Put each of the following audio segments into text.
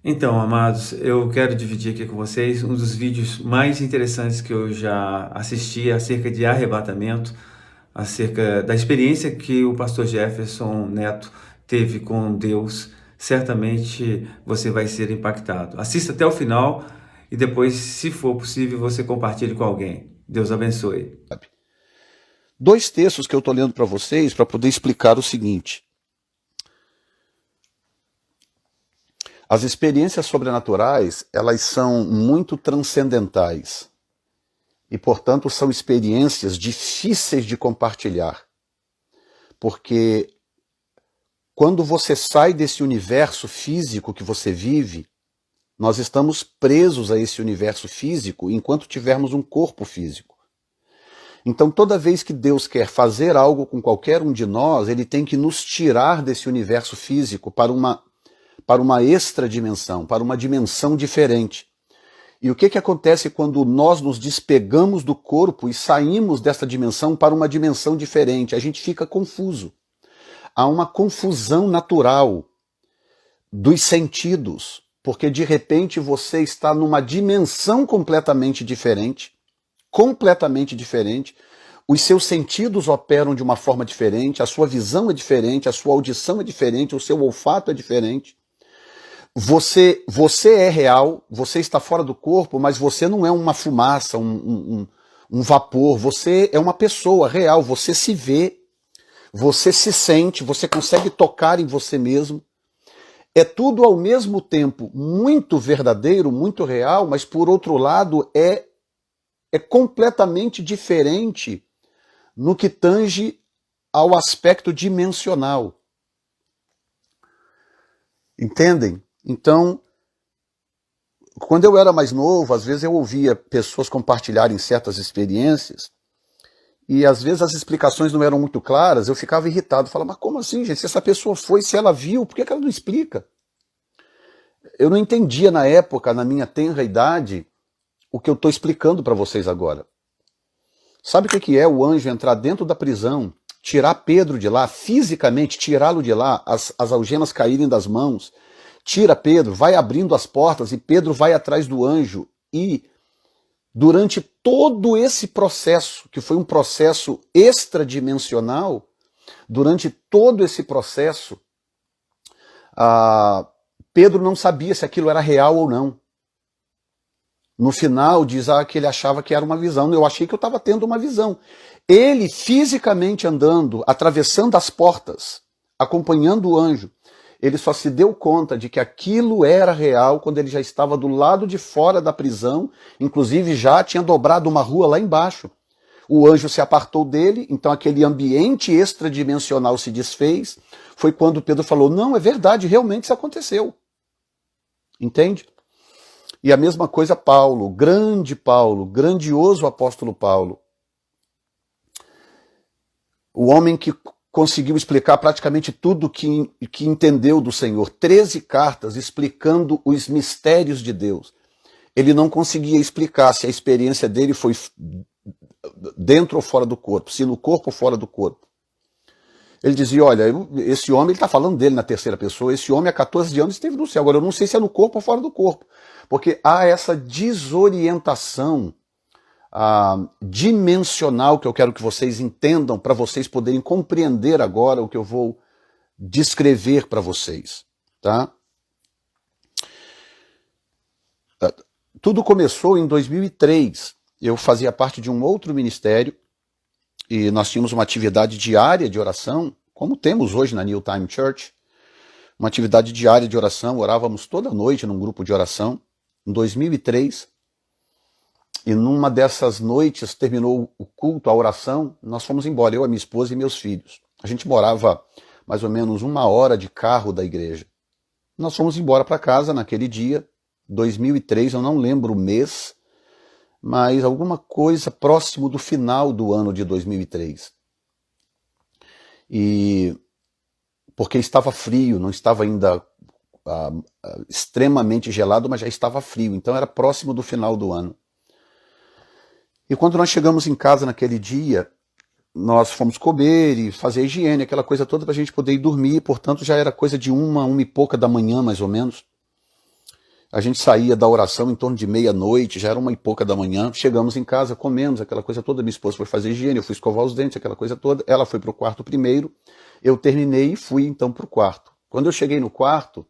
Então, amados, eu quero dividir aqui com vocês um dos vídeos mais interessantes que eu já assisti acerca de arrebatamento, acerca da experiência que o pastor Jefferson Neto teve com Deus. Certamente você vai ser impactado. Assista até o final e depois, se for possível, você compartilhe com alguém. Deus abençoe. Dois textos que eu estou lendo para vocês para poder explicar o seguinte. As experiências sobrenaturais, elas são muito transcendentais e, portanto, são experiências difíceis de compartilhar. Porque quando você sai desse universo físico que você vive, nós estamos presos a esse universo físico enquanto tivermos um corpo físico. Então, toda vez que Deus quer fazer algo com qualquer um de nós, ele tem que nos tirar desse universo físico para uma extra dimensão, para uma dimensão diferente. E o que acontece quando nós nos despegamos do corpo e saímos dessa dimensão para uma dimensão diferente? A gente fica confuso. Há uma confusão natural dos sentidos, porque de repente você está numa dimensão completamente diferente, os seus sentidos operam de uma forma diferente, a sua visão é diferente, a sua audição é diferente, o seu olfato é diferente. Você é real, você está fora do corpo, mas você não é uma fumaça, um vapor, você é uma pessoa real, você se vê, você se sente, você consegue tocar em você mesmo. É tudo ao mesmo tempo muito verdadeiro, muito real, mas por outro lado é completamente diferente no que tange ao aspecto dimensional. Entendem? Então, quando eu era mais novo, às vezes eu ouvia pessoas compartilharem certas experiências e às vezes as explicações não eram muito claras, eu ficava irritado, falava, mas como assim, gente? Se essa pessoa foi, se ela viu, por que ela não explica? Eu não entendia na época, na minha tenra idade, o que eu estou explicando para vocês agora. Sabe o que é o anjo entrar dentro da prisão, tirar Pedro de lá, fisicamente tirá-lo de lá, as algemas caírem das mãos, tira Pedro, vai abrindo as portas e Pedro vai atrás do anjo e durante todo esse processo, que foi um processo extradimensional, durante todo esse processo, Pedro não sabia se aquilo era real ou não. No final diz que ele achava que era uma visão, eu achei que eu estava tendo uma visão. Ele fisicamente andando, atravessando as portas, acompanhando o anjo, ele só se deu conta de que aquilo era real quando ele já estava do lado de fora da prisão, inclusive já tinha dobrado uma rua lá embaixo. O anjo se apartou dele, então aquele ambiente extradimensional se desfez. Foi quando Pedro falou, não, é verdade, realmente isso aconteceu. Entende? E a mesma coisa Paulo, grandioso apóstolo Paulo. O homem que conseguiu explicar praticamente tudo que entendeu do Senhor. 13 cartas explicando os mistérios de Deus. Ele não conseguia explicar se a experiência dele foi dentro ou fora do corpo, se no corpo ou fora do corpo. Ele dizia, olha, esse homem, ele está falando dele na terceira pessoa, esse homem há 14 anos esteve no céu, agora eu não sei se é no corpo ou fora do corpo, porque há essa desorientação dimensional que eu quero que vocês entendam para vocês poderem compreender agora o que eu vou descrever para vocês, tá? Tudo começou em 2003. Eu fazia parte de um outro ministério e nós tínhamos uma atividade diária de oração, como temos hoje na New Time Church, uma atividade diária de oração, orávamos toda noite num grupo de oração, em 2003. E numa dessas noites, terminou o culto, a oração, nós fomos embora, eu, a minha esposa e meus filhos. A gente morava mais ou menos 1 hora de carro da igreja. Nós fomos embora para casa naquele dia, 2003, eu não lembro o mês, mas alguma coisa próximo do final do ano de 2003. E porque estava frio, não estava ainda extremamente gelado, mas já estava frio, então era próximo do final do ano. E quando nós chegamos em casa naquele dia, nós fomos comer e fazer a higiene, aquela coisa toda para a gente poder ir dormir, portanto já era coisa de 1 e pouca da manhã, mais ou menos. A gente saía da oração em torno de meia-noite, já era 1h pouca da manhã, chegamos em casa, comemos, aquela coisa toda, minha esposa foi fazer higiene, eu fui escovar os dentes, aquela coisa toda, ela foi para o quarto primeiro, eu terminei e fui então para o quarto. Quando eu cheguei no quarto,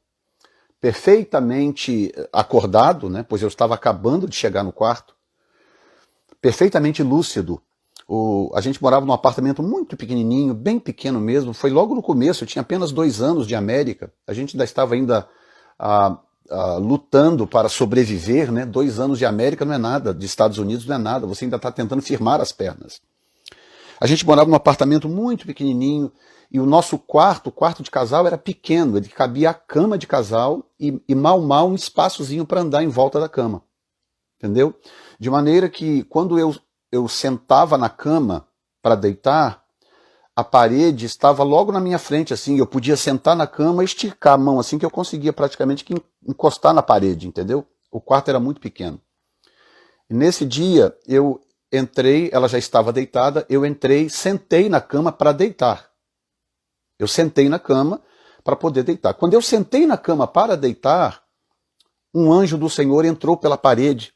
perfeitamente acordado, né, pois eu estava acabando de chegar no quarto, perfeitamente lúcido. A gente morava num apartamento muito pequenininho, bem pequeno mesmo, foi logo no começo, eu tinha apenas 2 anos de América, a gente ainda estava lutando para sobreviver, né? 2 anos de América não é nada, de Estados Unidos não é nada, você ainda está tentando firmar as pernas. A gente morava num apartamento muito pequenininho, e o nosso quarto, o quarto de casal era pequeno, ele cabia a cama de casal e mal um espaçozinho para andar em volta da cama, entendeu? De maneira que quando eu sentava na cama para deitar, a parede estava logo na minha frente, assim, eu podia sentar na cama e esticar a mão, assim, que eu conseguia praticamente encostar na parede, entendeu? O quarto era muito pequeno. E nesse dia, eu entrei, ela já estava deitada, eu entrei, sentei na cama para deitar. Eu sentei na cama para poder deitar. Quando eu sentei na cama para deitar, um anjo do Senhor entrou pela parede,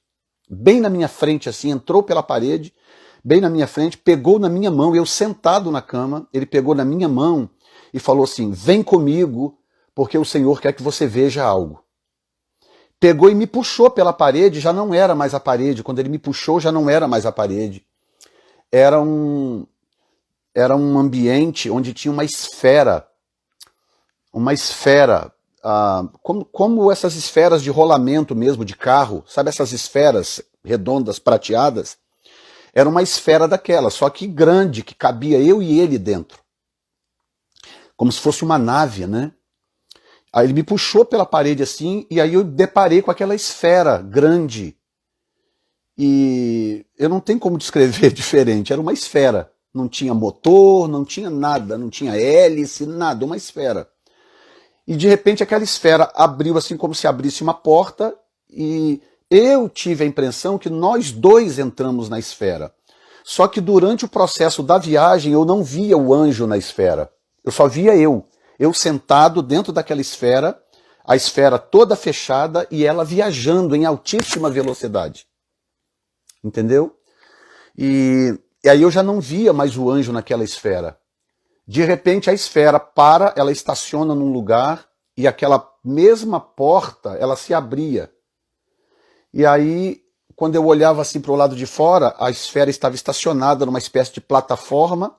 bem na minha frente, assim, entrou pela parede, bem na minha frente, pegou na minha mão, eu sentado na cama, ele pegou na minha mão e falou assim, vem comigo, porque o Senhor quer que você veja algo. Pegou e me puxou pela parede, já não era mais a parede, quando ele me puxou já não era mais a parede. Era um ambiente onde tinha uma esfera, como essas esferas de rolamento mesmo, de carro, sabe essas esferas redondas, prateadas? Era uma esfera daquela, só que grande, que cabia eu e ele dentro. Como se fosse uma nave, né? Aí ele me puxou pela parede assim, e aí eu deparei com aquela esfera grande. E eu não tenho como descrever diferente, era uma esfera. Não tinha motor, não tinha nada, não tinha hélice, nada, uma esfera. E de repente aquela esfera abriu assim como se abrisse uma porta e eu tive a impressão que nós dois entramos na esfera. Só que durante o processo da viagem eu não via o anjo na esfera. Eu só via eu sentado dentro daquela esfera, a esfera toda fechada e ela viajando em altíssima velocidade. Entendeu? E aí eu já não via mais o anjo naquela esfera. De repente a esfera para, ela estaciona num lugar e aquela mesma porta, ela se abria. E aí, quando eu olhava assim para o lado de fora, a esfera estava estacionada numa espécie de plataforma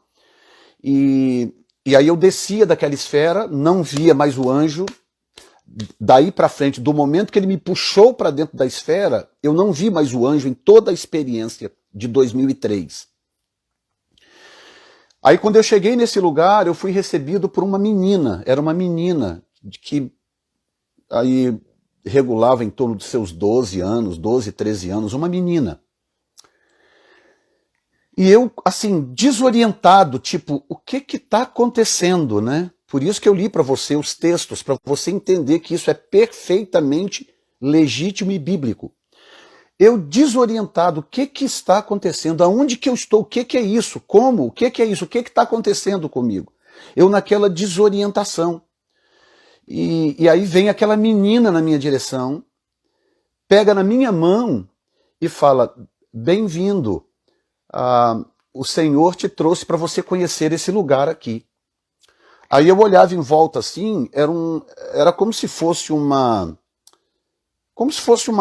e aí eu descia daquela esfera, não via mais o anjo. Daí para frente, do momento que ele me puxou para dentro da esfera, eu não vi mais o anjo em toda a experiência de 2003. Aí quando eu cheguei nesse lugar, eu fui recebido por uma menina. Era uma menina que aí regulava em torno dos seus 12 anos, 12, 13 anos, uma menina. E eu, assim, desorientado, tipo, o que está acontecendo, né? Por isso que eu li para você os textos, para você entender que isso é perfeitamente legítimo e bíblico. Eu desorientado, o que está acontecendo? Aonde que eu estou? O que é isso? Como? O que é isso? O que está acontecendo comigo? Eu naquela desorientação. E aí vem aquela menina na minha direção, pega na minha mão e fala, bem-vindo, o Senhor te trouxe para você conhecer esse lugar aqui. Aí eu olhava em volta assim, era como se fosse uma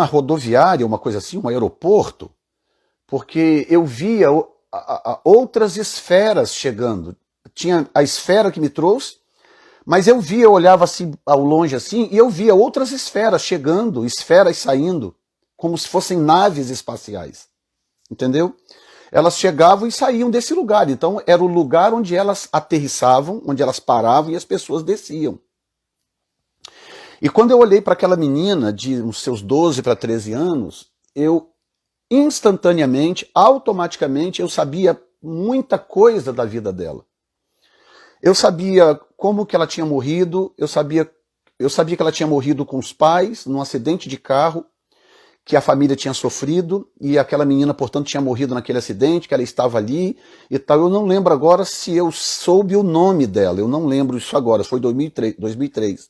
rodoviária, uma coisa assim, um aeroporto, porque eu via outras esferas chegando. Tinha a esfera que me trouxe, mas eu olhava assim ao longe assim, e eu via outras esferas chegando, esferas saindo, como se fossem naves espaciais. Entendeu? Elas chegavam e saíam desse lugar. Então era o lugar onde elas aterrissavam, onde elas paravam e as pessoas desciam. E quando eu olhei para aquela menina de uns seus 12 para 13 anos, eu instantaneamente, automaticamente, eu sabia muita coisa da vida dela. Eu sabia como que ela tinha morrido, eu sabia que ela tinha morrido com os pais, num acidente de carro, que a família tinha sofrido, e aquela menina, portanto, tinha morrido naquele acidente, que ela estava ali e tal. Eu não lembro agora se eu soube o nome dela, eu não lembro isso agora, foi 2003.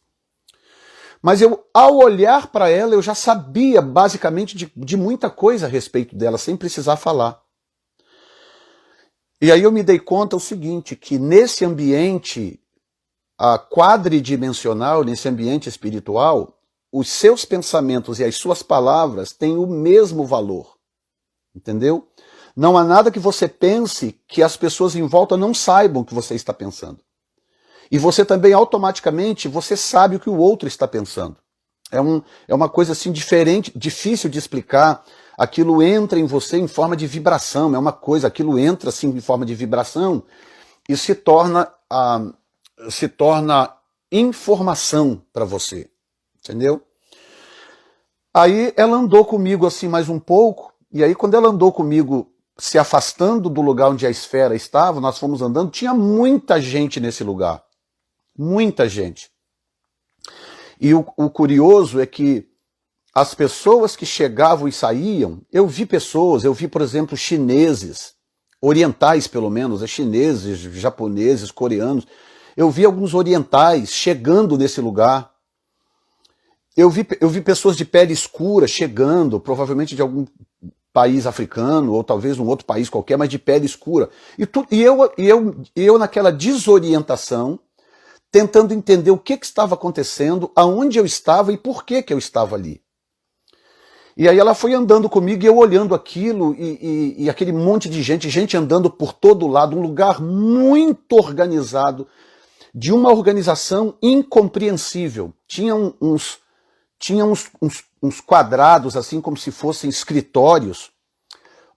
Mas eu, ao olhar para ela, eu já sabia basicamente de muita coisa a respeito dela, sem precisar falar. E aí eu me dei conta o seguinte, que nesse ambiente quadridimensional, nesse ambiente espiritual, os seus pensamentos e as suas palavras têm o mesmo valor. Entendeu? Não há nada que você pense que as pessoas em volta não saibam o que você está pensando. E você também, automaticamente, você sabe o que o outro está pensando. É uma coisa assim diferente, difícil de explicar. Aquilo entra em você em forma de vibração, é uma coisa, aquilo entra assim em forma de vibração e se torna informação para você. Entendeu? Aí ela andou comigo assim mais um pouco, e aí quando ela andou comigo se afastando do lugar onde a esfera estava, nós fomos andando, tinha muita gente nesse lugar. Muita gente. E o curioso é que as pessoas que chegavam e saíam, eu vi, por exemplo, chineses, orientais pelo menos, chineses, japoneses, coreanos, eu vi alguns orientais chegando nesse lugar. Eu vi pessoas de pele escura chegando, provavelmente de algum país africano, ou talvez um outro país qualquer, mas de pele escura. E eu naquela desorientação, tentando entender o que estava acontecendo, aonde eu estava e por que eu estava ali. E aí ela foi andando comigo e eu olhando aquilo e aquele monte de gente andando por todo lado, um lugar muito organizado, de uma organização incompreensível. Tinha uns quadrados, assim como se fossem escritórios,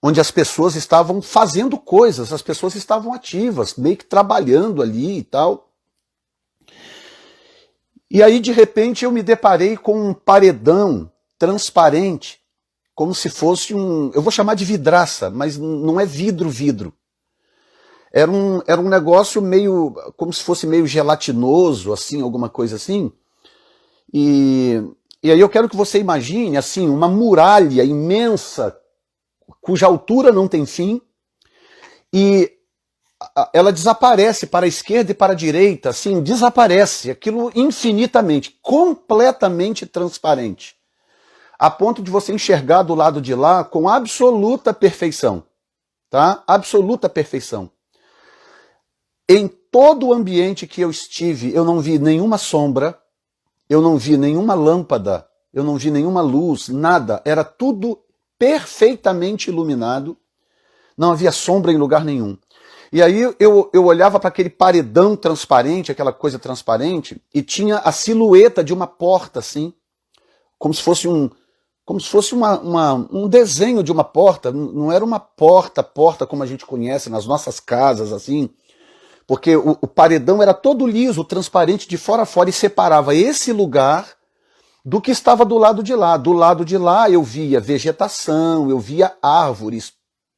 onde as pessoas estavam fazendo coisas, as pessoas estavam ativas, meio que trabalhando ali e tal. E aí, de repente, eu me deparei com um paredão transparente, como se fosse eu vou chamar de vidraça, mas não é vidro. Era um negócio meio, como se fosse meio gelatinoso, assim, alguma coisa assim. E aí eu quero que você imagine, assim, uma muralha imensa, cuja altura não tem fim, e ela desaparece para a esquerda e para a direita, assim, desaparece, aquilo infinitamente, completamente transparente, a ponto de você enxergar do lado de lá com absoluta perfeição, tá? Absoluta perfeição. Em todo o ambiente que eu estive, eu não vi nenhuma sombra, eu não vi nenhuma lâmpada, eu não vi nenhuma luz, nada, era tudo perfeitamente iluminado, não havia sombra em lugar nenhum. E aí eu olhava para aquele paredão transparente, aquela coisa transparente, e tinha a silhueta de uma porta, assim, como se fosse um desenho de uma porta. Não era uma porta como a gente conhece nas nossas casas, assim, porque o paredão era todo liso, transparente, de fora a fora, e separava esse lugar do que estava do lado de lá. Do lado de lá eu via vegetação, eu via árvores,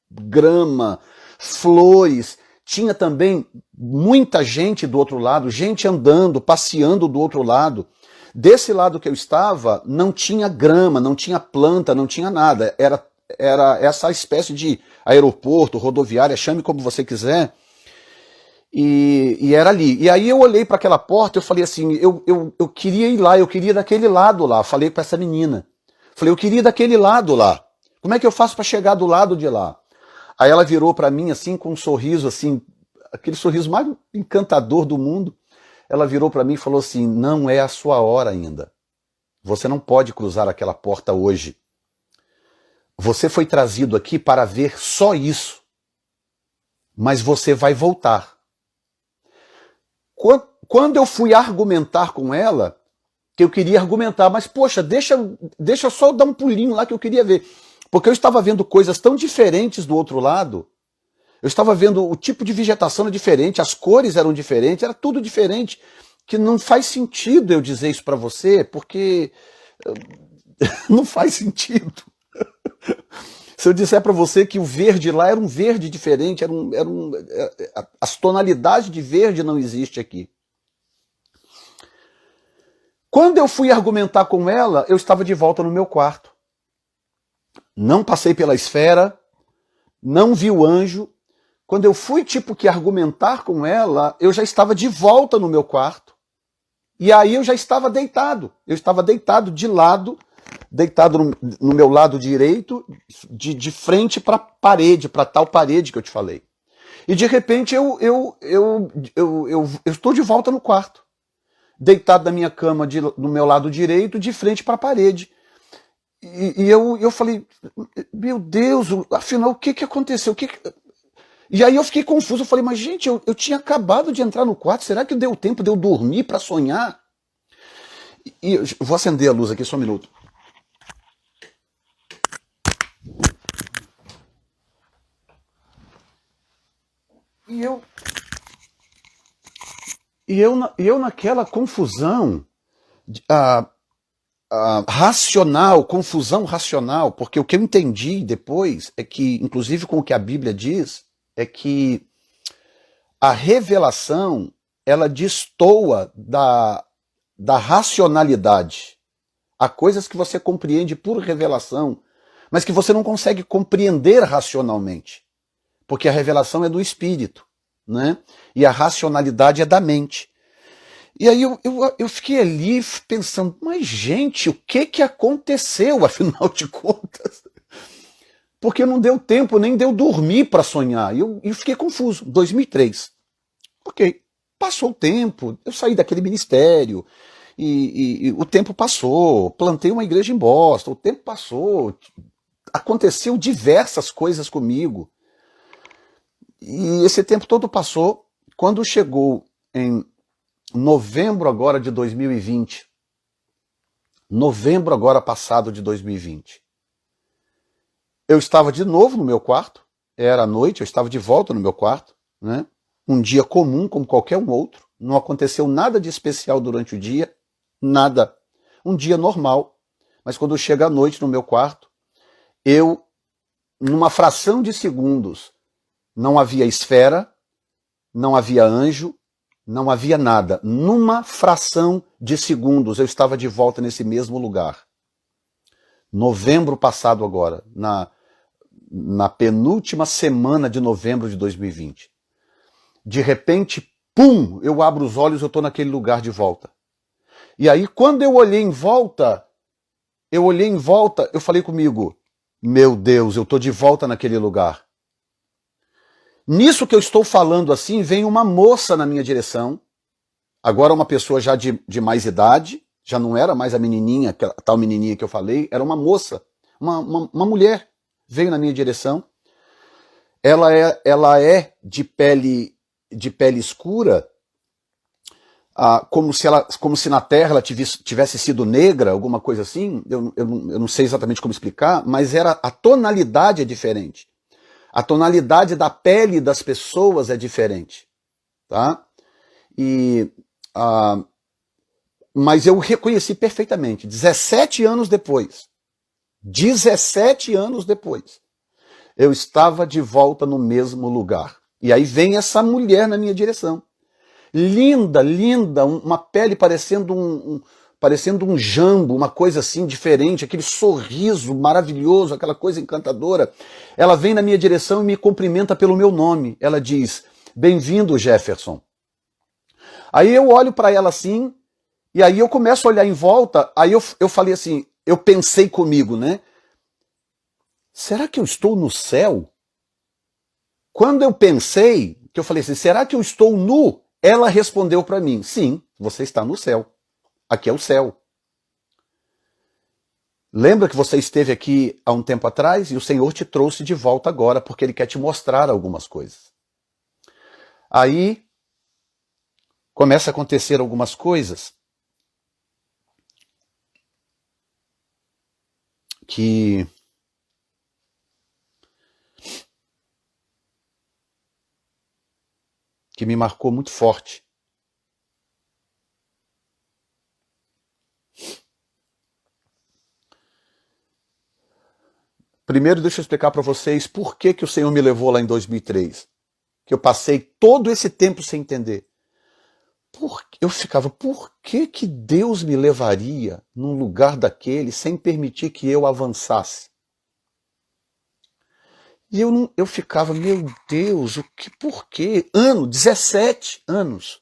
grama, flores. Tinha também muita gente do outro lado, gente andando, passeando do outro lado. Desse lado que eu estava, não tinha grama, não tinha planta, não tinha nada. Era essa espécie de aeroporto, rodoviária, chame como você quiser. E era ali. E aí eu olhei para aquela porta, eu falei assim, eu queria ir lá, eu queria ir daquele lado lá. Falei para essa menina. Falei, eu queria ir daquele lado lá. Como é que eu faço para chegar do lado de lá? Aí ela virou para mim assim com um sorriso assim, aquele sorriso mais encantador do mundo. Ela virou para mim e falou assim, não é a sua hora ainda. Você não pode cruzar aquela porta hoje. Você foi trazido aqui para ver só isso. Mas você vai voltar. Quando eu fui argumentar com ela, que eu queria argumentar, mas poxa, deixa eu só dar um pulinho lá que eu queria ver. Porque eu estava vendo coisas tão diferentes do outro lado. Eu estava vendo o tipo de vegetação era diferente, as cores eram diferentes, era tudo diferente. Que não faz sentido eu dizer isso para você, porque não faz sentido. Se eu disser para você que o verde lá era um verde diferente, as tonalidades de verde não existem aqui. Quando eu fui argumentar com ela, eu estava de volta no meu quarto. Não passei pela esfera, não vi o anjo. Quando eu fui tipo que argumentar com ela, eu já estava de volta no meu quarto. E aí eu já estava deitado. Eu estava deitado de lado, deitado no meu lado direito, de frente para a parede, para tal parede que eu te falei. E de repente eu estou de volta no quarto, deitado na minha cama no meu lado direito, de frente para a parede. E eu falei, meu Deus, afinal, o que aconteceu? E aí eu fiquei confuso, eu falei, mas gente, eu tinha acabado de entrar no quarto, será que deu tempo de eu dormir para sonhar? E eu vou acender a luz aqui só um minuto. E eu naquela confusão racional, confusão racional, porque o que eu entendi depois é que, inclusive com o que a Bíblia diz, é que a revelação, ela destoa da racionalidade. Há coisas que você compreende por revelação, mas que você não consegue compreender racionalmente, porque a revelação é do espírito, né? E a racionalidade é da mente. E aí eu fiquei ali pensando, mas gente, o que aconteceu, afinal de contas? Porque não deu tempo, nem deu dormir para sonhar. E eu fiquei confuso. 2003. Ok, passou o tempo, eu saí daquele ministério, e o tempo passou, plantei uma igreja em Boston, o tempo passou, aconteceu diversas coisas comigo. E esse tempo todo passou. Quando chegou em novembro agora de 2020, novembro agora passado de 2020, eu estava de novo no meu quarto, era noite, eu estava de volta no meu quarto, né? Um dia comum como qualquer um outro, não aconteceu nada de especial durante o dia, nada, um dia normal, mas quando chega a noite no meu quarto, eu, numa fração de segundos, não havia esfera, não havia anjo, não havia nada. Numa fração de segundos eu estava de volta nesse mesmo lugar. Novembro passado agora, na penúltima semana de novembro de 2020. De repente, pum, eu abro os olhos, eu estou naquele lugar de volta. E aí quando eu olhei em volta, eu falei comigo, meu Deus, eu estou de volta naquele lugar. Nisso que eu estou falando assim, vem uma moça na minha direção, agora uma pessoa já de mais idade, já não era mais a menininha, a tal menininha que eu falei, era uma moça, uma mulher, veio na minha direção. Ela é de pele escura, como se na Terra ela tivesse sido negra, alguma coisa assim, eu não sei exatamente como explicar, mas a tonalidade é diferente. A tonalidade da pele das pessoas é diferente, tá? Mas eu reconheci perfeitamente, 17 anos depois, eu estava de volta no mesmo lugar. E aí vem essa mulher na minha direção. Linda, linda, uma pele parecendo um jambo, uma coisa assim diferente, aquele sorriso maravilhoso, aquela coisa encantadora. Ela vem na minha direção e me cumprimenta pelo meu nome. Ela diz, bem-vindo, Jefferson. Aí eu olho para ela assim, e aí eu começo a olhar em volta, aí eu falei assim, eu pensei comigo, né? Será que eu estou no céu? Quando eu pensei, que eu falei assim, será que eu estou nu? Ela respondeu para mim, sim, você está no céu. Aqui é o céu. Lembra que você esteve aqui há um tempo atrás e o Senhor te trouxe de volta agora porque Ele quer te mostrar algumas coisas. Aí começa a acontecer algumas coisas que me marcou muito forte. Primeiro, deixa eu explicar para vocês por que o Senhor me levou lá em 2003. Que eu passei todo esse tempo sem entender. Eu ficava, por que Deus me levaria num lugar daquele sem permitir que eu avançasse? E eu ficava, meu Deus, por quê? 17 anos.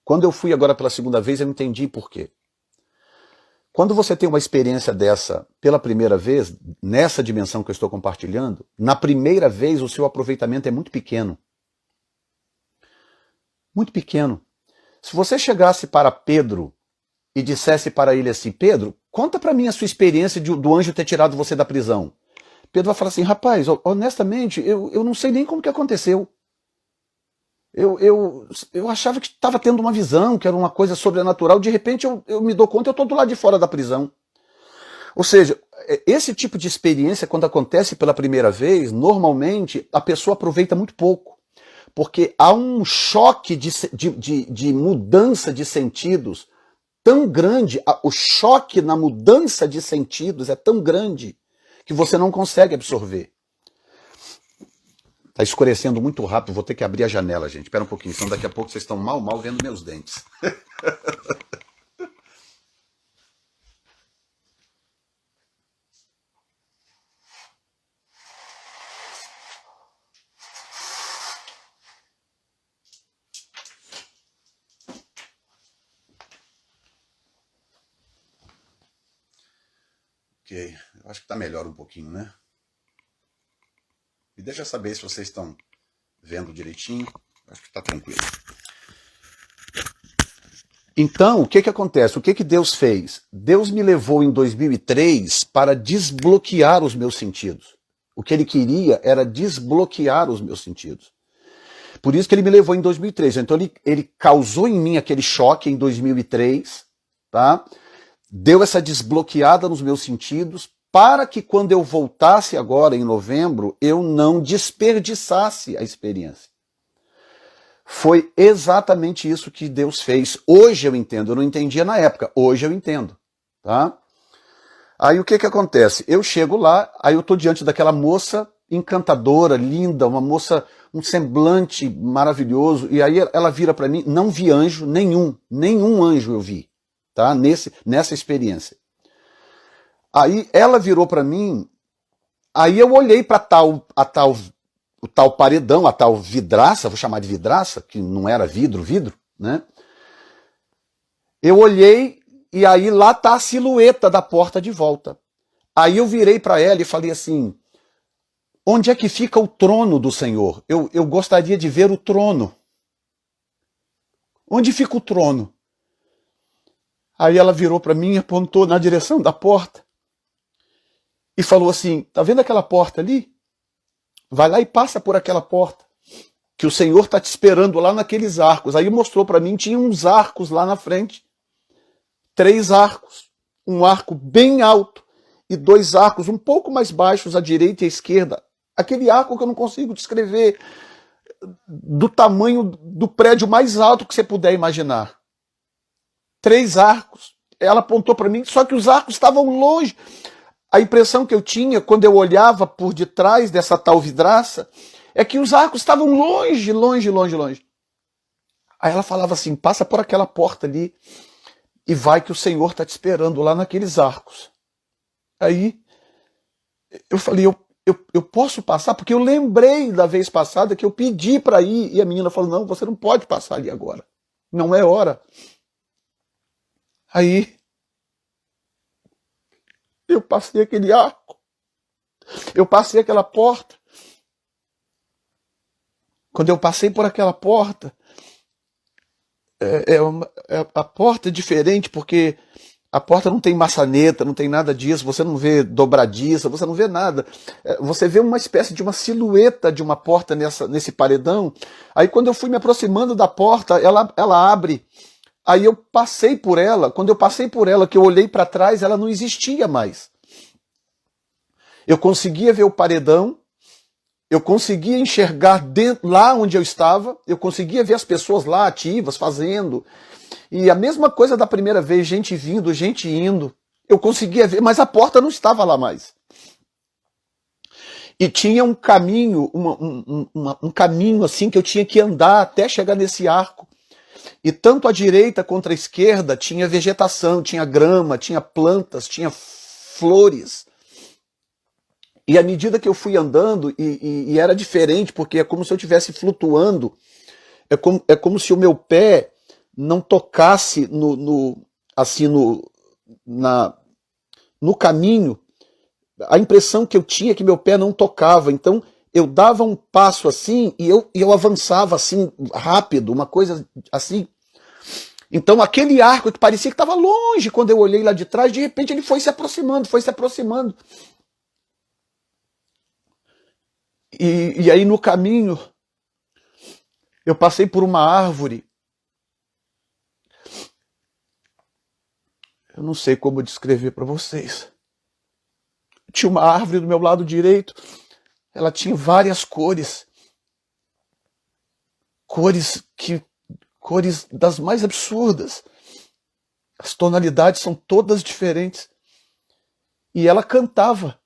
Quando eu fui agora pela segunda vez, eu entendi por quê. Quando você tem uma experiência dessa pela primeira vez, nessa dimensão que eu estou compartilhando, na primeira vez o seu aproveitamento é muito pequeno. Muito pequeno. Se você chegasse para Pedro e dissesse para ele assim, Pedro, conta para mim a sua experiência do anjo ter tirado você da prisão. Pedro vai falar assim, rapaz, honestamente, eu não sei nem como que aconteceu. Eu achava que estava tendo uma visão, que era uma coisa sobrenatural, de repente eu me dou conta, eu estou do lado de fora da prisão. Ou seja, esse tipo de experiência, quando acontece pela primeira vez, normalmente a pessoa aproveita muito pouco, porque há um choque de mudança de sentidos tão grande, o choque na mudança de sentidos é tão grande que você não consegue absorver. Está escurecendo muito rápido, vou ter que abrir a janela, gente. Espera um pouquinho, senão daqui a pouco vocês estão mal vendo meus dentes. Ok, eu acho que está melhor um pouquinho, né? Me deixa saber se vocês estão vendo direitinho. Acho que está tranquilo. Então, o que acontece? O que Deus fez? Deus me levou em 2003 para desbloquear os meus sentidos. O que ele queria era desbloquear os meus sentidos. Por isso que ele me levou em 2003. Então ele causou em mim aquele choque em 2003, tá? Deu essa desbloqueada nos meus sentidos, para que quando eu voltasse agora em novembro, eu não desperdiçasse a experiência. Foi exatamente isso que Deus fez. Hoje eu entendo, eu não entendia na época, hoje eu entendo, tá? Aí o que acontece? Eu chego lá, aí eu estou diante daquela moça encantadora, linda, uma moça, um semblante maravilhoso, e aí ela vira para mim, não vi anjo nenhum anjo eu vi, tá? Nessa experiência. Aí ela virou para mim, aí eu olhei para o tal paredão, a tal vidraça, vou chamar de vidraça, que não era vidro, né? Eu olhei e aí lá tá a silhueta da porta de volta. Aí eu virei para ela e falei assim, onde é que fica o trono do Senhor? Eu gostaria de ver o trono. Onde fica o trono? Aí ela virou para mim e apontou na direção da porta. E falou assim, tá vendo aquela porta ali? Vai lá e passa por aquela porta, que o Senhor está te esperando lá naqueles arcos. Aí mostrou para mim, tinha uns arcos lá na frente. 3 arcos. Um arco bem alto e 2 arcos um pouco mais baixos à direita e à esquerda. Aquele arco que eu não consigo descrever, do tamanho do prédio mais alto que você puder imaginar. 3 arcos. Ela apontou para mim, só que os arcos estavam longe. A impressão que eu tinha quando eu olhava por detrás dessa tal vidraça é que os arcos estavam longe. Aí ela falava assim, passa por aquela porta ali e vai que o Senhor está te esperando lá naqueles arcos. Aí eu falei, eu posso passar? Porque eu lembrei da vez passada que eu pedi para ir e a menina falou, não, você não pode passar ali agora. Não é hora. Aí eu passei aquele arco, eu passei aquela porta. Quando eu passei por aquela porta, a porta é diferente porque a porta não tem maçaneta, não tem nada disso, você não vê dobradiça, você não vê nada. Você vê uma espécie de uma silhueta de uma porta nesse paredão. Aí quando eu fui me aproximando da porta, ela abre. Aí eu passei por ela, quando eu passei por ela, que eu olhei para trás, ela não existia mais. Eu conseguia ver o paredão, eu conseguia enxergar dentro, lá onde eu estava, eu conseguia ver as pessoas lá ativas, fazendo. E a mesma coisa da primeira vez, gente vindo, gente indo. Eu conseguia ver, mas a porta não estava lá mais. E tinha um caminho, um caminho assim que eu tinha que andar até chegar nesse arco. E tanto à direita quanto à esquerda tinha vegetação, tinha grama, tinha plantas, tinha flores. E à medida que eu fui andando, e era diferente, porque é como se eu estivesse flutuando, é como se o meu pé não tocasse assim, no caminho. A impressão que eu tinha é que meu pé não tocava. Então eu dava um passo assim e eu avançava assim rápido, uma coisa assim. Então aquele arco que parecia que estava longe, quando eu olhei lá de trás, de repente ele foi se aproximando, foi se aproximando. E aí no caminho eu passei por uma árvore. Eu não sei como descrever para vocês. Tinha uma árvore do meu lado direito. Ela tinha várias cores. Cores das mais absurdas. As tonalidades são todas diferentes. E ela cantava.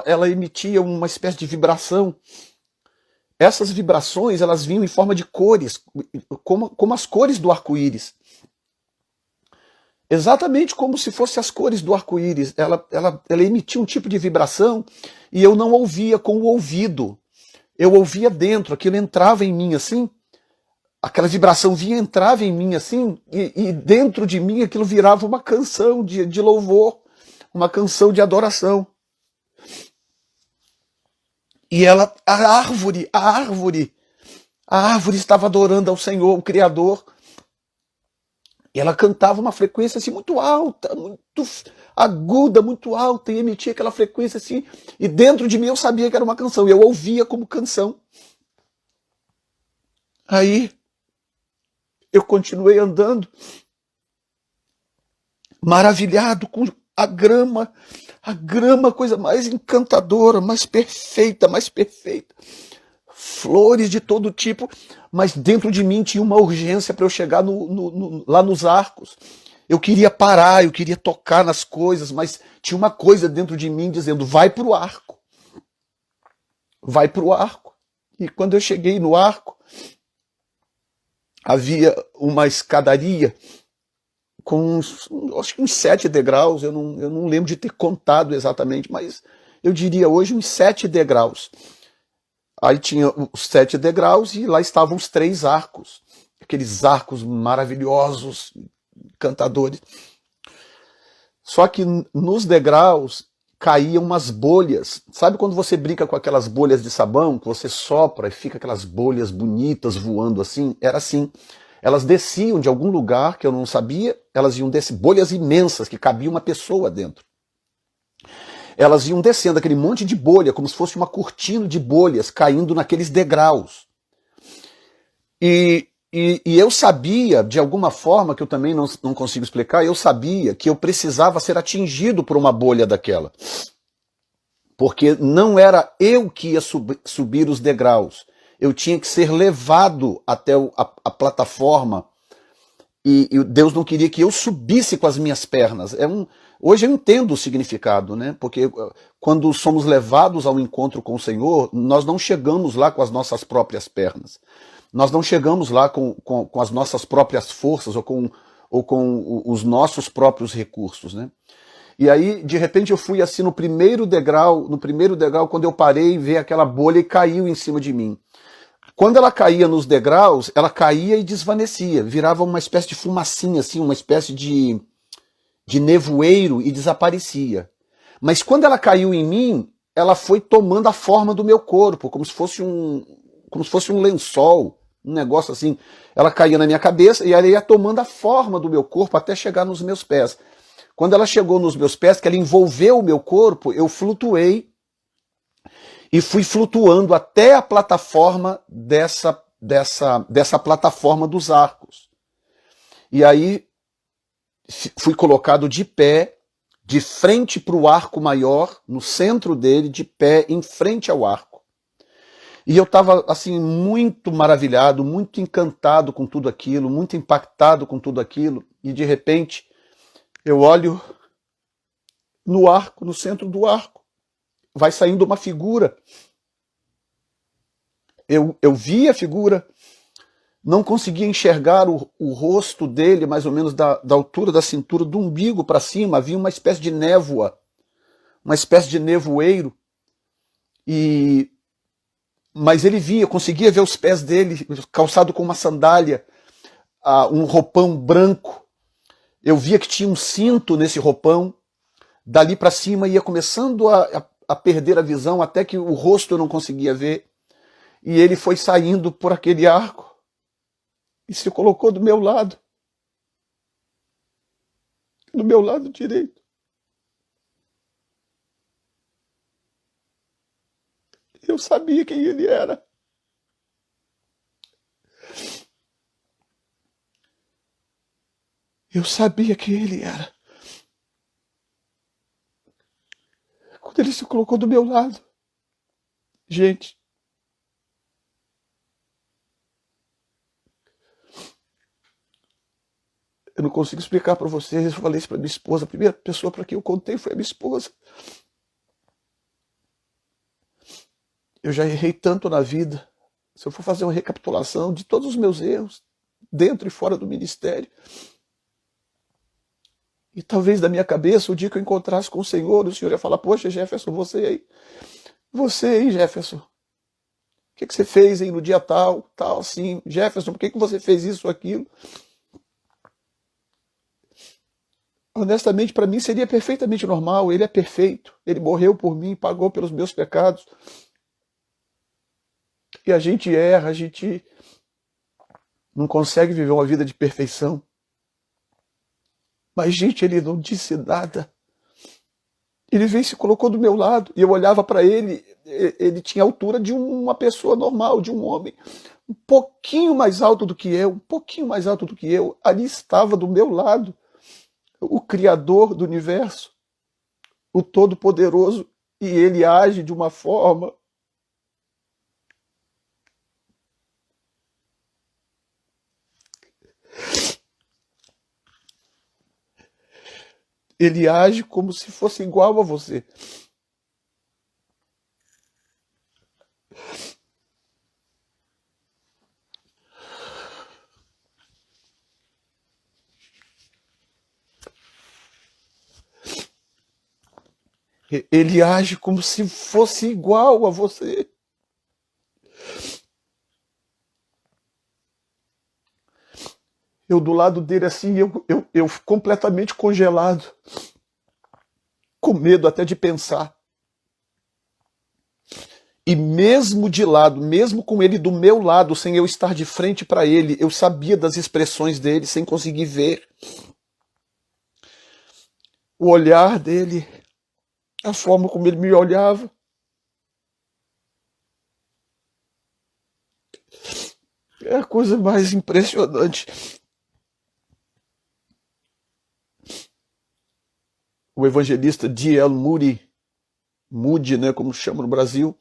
Ela emitia uma espécie de vibração. Essas vibrações, elas vinham em forma de cores, como as cores do arco-íris. Exatamente como se fossem as cores do arco-íris. Ela emitia um tipo de vibração e eu não ouvia com o ouvido. Eu ouvia dentro, aquilo entrava em mim assim, aquela vibração entrava em mim assim, e dentro de mim aquilo virava uma canção de louvor, uma canção de adoração. E a árvore estava adorando ao Senhor, o Criador. E ela cantava uma frequência assim muito alta, muito aguda, muito alta, e emitia aquela frequência assim. E dentro de mim eu sabia que era uma canção, e eu ouvia como canção. Aí eu continuei andando, maravilhado com a grama, coisa mais encantadora, mais perfeita. Flores de todo tipo, mas dentro de mim tinha uma urgência para eu chegar lá nos arcos. Eu queria parar, eu queria tocar nas coisas, mas tinha uma coisa dentro de mim dizendo, vai para o arco. Vai para o arco. E quando eu cheguei no arco, havia uma escadaria com acho que uns 7 degraus, eu não lembro de ter contado exatamente, mas eu diria hoje uns 7 degraus. Aí tinha os 7 degraus e lá estavam os 3 arcos. Aqueles arcos maravilhosos, encantadores. Só que nos degraus caíam umas bolhas. Sabe quando você brinca com aquelas bolhas de sabão, que você sopra e fica aquelas bolhas bonitas voando assim? Era assim. Elas desciam de algum lugar que eu não sabia, elas iam descer, bolhas imensas que cabia uma pessoa dentro. Elas iam descendo aquele monte de bolha, como se fosse uma cortina de bolhas caindo naqueles degraus. E eu sabia, de alguma forma, que eu também não consigo explicar, eu sabia que eu precisava ser atingido por uma bolha daquela. Porque não era eu que ia subir os degraus. Eu tinha que ser levado até a plataforma. E Deus não queria que eu subisse com as minhas pernas. Hoje eu entendo o significado, né? Porque quando somos levados ao encontro com o Senhor, nós não chegamos lá com as nossas próprias pernas. Nós não chegamos lá com as nossas próprias forças ou com os nossos próprios recursos, né? E aí, de repente, eu fui assim no primeiro degrau, quando eu parei, ver aquela bolha e caiu em cima de mim. Quando ela caía nos degraus, ela caía e desvanecia, virava uma espécie de fumacinha, assim, uma espécie de nevoeiro e desaparecia. Mas quando ela caiu em mim, ela foi tomando a forma do meu corpo, como se fosse um lençol, um negócio assim. Ela caía na minha cabeça e ela ia tomando a forma do meu corpo até chegar nos meus pés. Quando ela chegou nos meus pés, que ela envolveu o meu corpo, eu flutuei e fui flutuando até a plataforma dessa plataforma dos arcos. E aí fui colocado de pé, de frente para o arco maior, no centro dele, de pé, em frente ao arco. E eu estava assim, muito maravilhado, muito encantado com tudo aquilo, muito impactado com tudo aquilo, e de repente eu olho no arco, no centro do arco, vai saindo uma figura. Eu vi a figura, não conseguia enxergar o rosto dele, mais ou menos da altura da cintura, do umbigo para cima, havia uma espécie de névoa, uma espécie de nevoeiro, mas ele via, conseguia ver os pés dele, calçado com uma sandália, um roupão branco. Eu via que tinha um cinto nesse roupão. Dali para cima ia começando a perder a visão, até que o rosto eu não conseguia ver. E ele foi saindo por aquele arco e se colocou do meu lado direito. Eu sabia quem ele era. Eu sabia quem ele era. Quando ele se colocou do meu lado, gente, eu não consigo explicar para vocês. Eu falei isso para minha esposa. A primeira pessoa para quem eu contei foi a minha esposa. Eu já errei tanto na vida. Se eu for fazer uma recapitulação de todos os meus erros, dentro e fora do ministério, e talvez da minha cabeça, o dia que eu encontrasse com o Senhor ia falar: poxa, Jefferson, você aí, Jefferson, o que você fez aí no dia tal, assim, Jefferson, por que você fez isso ou aquilo? Honestamente, para mim seria perfeitamente normal. Ele é perfeito, ele morreu por mim, pagou pelos meus pecados. E a gente erra, a gente não consegue viver uma vida de perfeição. Mas, gente, ele não disse nada. Ele veio e se colocou do meu lado. E eu olhava para ele, ele tinha a altura de uma pessoa normal, de um homem. Um pouquinho mais alto do que eu, Ali estava do meu lado o Criador do universo, o Todo-Poderoso. E ele age de uma forma... Ele age como se fosse igual a você. Ele age como se fosse igual a você. Eu do lado dele assim, eu completamente congelado, com medo até de pensar. E mesmo de lado, mesmo com ele do meu lado, sem eu estar de frente para ele, eu sabia das expressões dele, sem conseguir ver. O olhar dele, a forma como ele me olhava. É a coisa mais impressionante. O evangelista D.L. Moody, né, como chama no Brasil,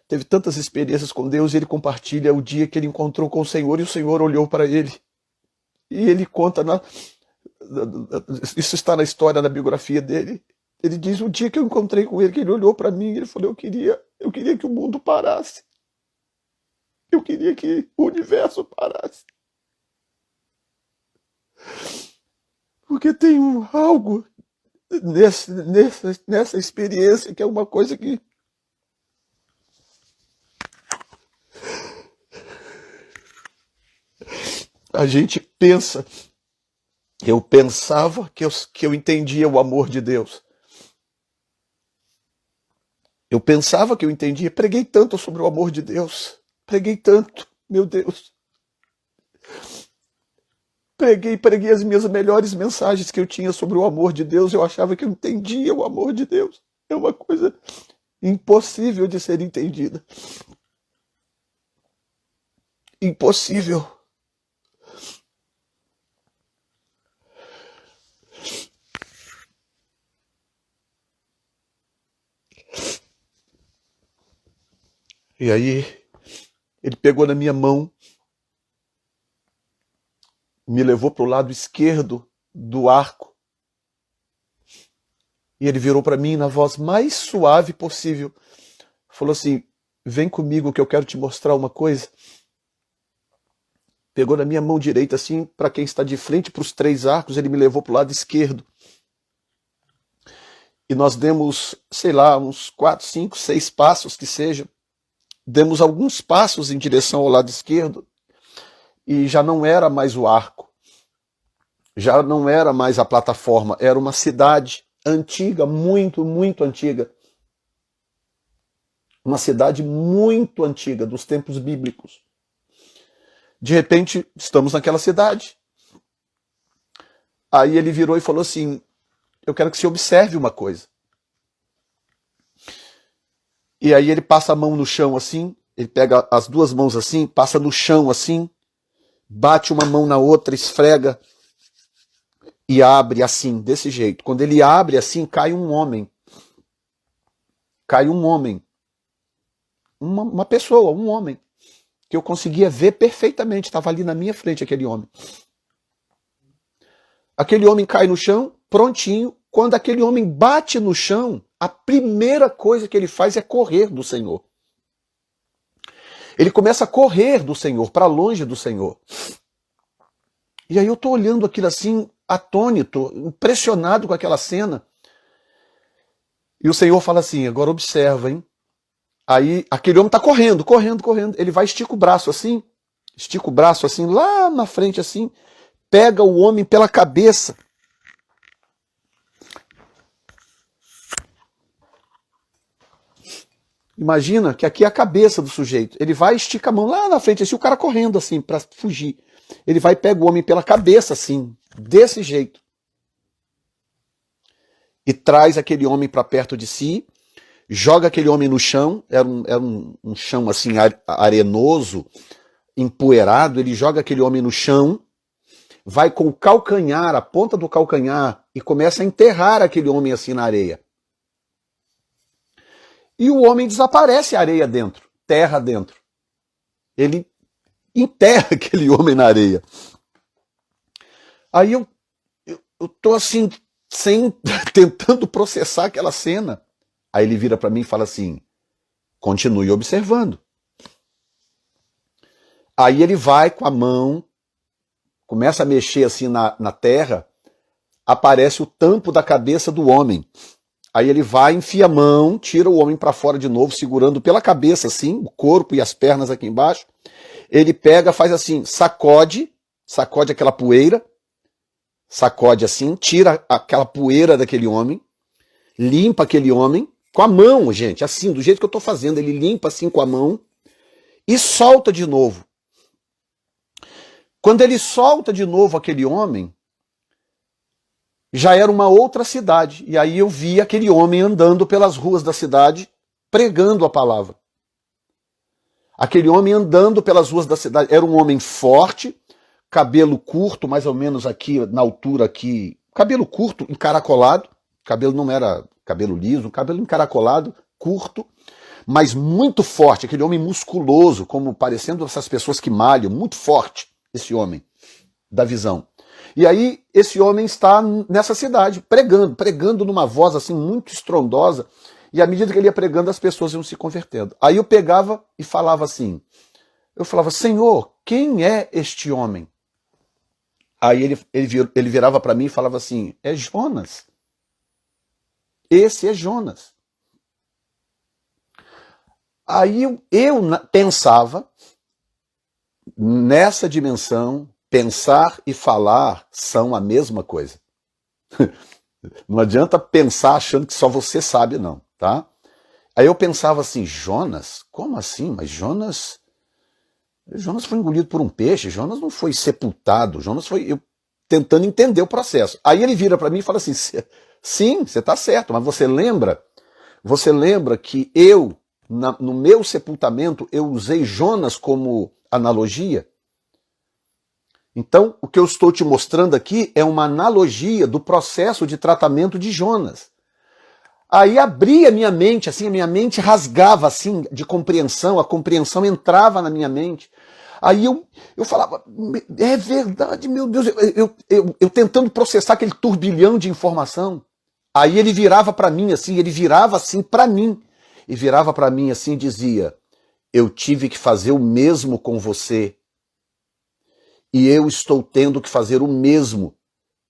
teve tantas experiências com Deus e ele compartilha o dia que ele encontrou com o Senhor e o Senhor olhou para ele. E ele conta, isso está na história, na biografia dele. Ele diz: o dia que eu encontrei com ele, que ele olhou para mim, ele falou: eu queria que o mundo parasse. Eu queria que o universo parasse. Porque tem algo nessa experiência que é uma coisa que... A gente pensa... Eu pensava que eu entendia o amor de Deus. Eu pensava que eu entendia. Preguei tanto sobre o amor de Deus. Preguei tanto, meu Deus. Preguei as minhas melhores mensagens que eu tinha sobre o amor de Deus. Eu achava que eu entendia o amor de Deus. É uma coisa impossível de ser entendida. Impossível. E aí, ele pegou na minha mão, me levou para o lado esquerdo do arco. E ele virou para mim na voz mais suave possível. Falou assim: vem comigo que eu quero te mostrar uma coisa. Pegou na minha mão direita, assim, para quem está de frente para os 3 arcos, ele me levou para o lado esquerdo. E nós demos, sei lá, uns 4, 5, 6 passos que seja. demos alguns passos em direção ao lado esquerdo e já não era mais o arco, já não era mais a plataforma, era uma cidade antiga, muito, muito antiga. Uma cidade muito antiga, dos tempos bíblicos. De repente, estamos naquela cidade. Aí ele virou e falou assim, eu quero que você observe uma coisa. E aí ele passa a mão no chão assim, ele pega as duas mãos assim, passa no chão assim, bate uma mão na outra, esfrega e abre assim, desse jeito. Quando ele abre assim, cai um homem. Cai um homem. Uma pessoa, um homem. Que eu conseguia ver perfeitamente, estava ali na minha frente aquele homem. Aquele homem cai no chão, prontinho. Quando aquele homem bate no chão, a primeira coisa que ele faz é correr do Senhor. Ele começa a correr do Senhor, para longe do Senhor. E aí eu estou olhando aquilo assim, atônito, impressionado com aquela cena. E o Senhor fala assim, agora observa, hein? Aí aquele homem está correndo, correndo, correndo. Ele vai, estica o braço assim, lá na frente assim, pega o homem pela cabeça. Imagina que aqui é a cabeça do sujeito. Ele vai, estica a mão lá na frente, assim, o cara correndo assim, para fugir. Ele vai e pega o homem pela cabeça assim, desse jeito. E traz aquele homem para perto de si, joga aquele homem no chão, era um chão assim arenoso, empoeirado, ele joga aquele homem no chão, vai com o calcanhar, a ponta do calcanhar, e começa a enterrar aquele homem assim na areia. E o homem desaparece, areia dentro, terra dentro. Ele enterra aquele homem na areia. Aí eu tô assim, tentando processar aquela cena. Aí ele vira para mim e fala assim, continue observando. Aí ele vai com a mão, começa a mexer assim na terra, aparece o tampo da cabeça do homem. Aí ele vai, enfia a mão, tira o homem para fora de novo, segurando pela cabeça assim, o corpo e as pernas aqui embaixo. Ele pega, faz assim, sacode aquela poeira, sacode assim, tira aquela poeira daquele homem, limpa aquele homem, com a mão, gente, assim, do jeito que eu estou fazendo, ele limpa assim com a mão e solta de novo. Quando ele solta de novo aquele homem, já era uma outra cidade. E aí eu vi aquele homem andando pelas ruas da cidade, pregando a palavra. Aquele homem andando pelas ruas da cidade, era um homem forte, cabelo curto, mais ou menos aqui, na altura aqui, cabelo curto, encaracolado, cabelo não era cabelo liso, cabelo encaracolado, curto, mas muito forte, aquele homem musculoso, como parecendo essas pessoas que malham, muito forte, esse homem, da visão. E aí esse homem está nessa cidade, pregando numa voz assim muito estrondosa, e à medida que ele ia pregando, as pessoas iam se convertendo. Aí eu pegava e falava assim, eu falava, Senhor, quem é este homem? Aí ele virava para mim e falava assim, é Jonas. Esse é Jonas. Aí eu pensava, nessa dimensão, pensar e falar são a mesma coisa. Não adianta pensar achando que só você sabe, não, tá? Aí eu pensava assim, Jonas? Como assim? Mas Jonas foi engolido por um peixe, Jonas não foi sepultado, Jonas foi... Eu tentando entender o processo. Aí ele vira para mim e fala assim, sim, você está certo, mas você lembra que eu, no meu sepultamento, eu usei Jonas como analogia? Então, o que eu estou te mostrando aqui é uma analogia do processo de tratamento de Jonas. Aí abria a minha mente, assim, a minha mente rasgava assim de compreensão, a compreensão entrava na minha mente. Aí eu falava, é verdade, meu Deus, eu tentando processar aquele turbilhão de informação. Aí ele virava para mim assim, e virava para mim assim e dizia, eu tive que fazer o mesmo com você. E eu estou tendo que fazer o mesmo.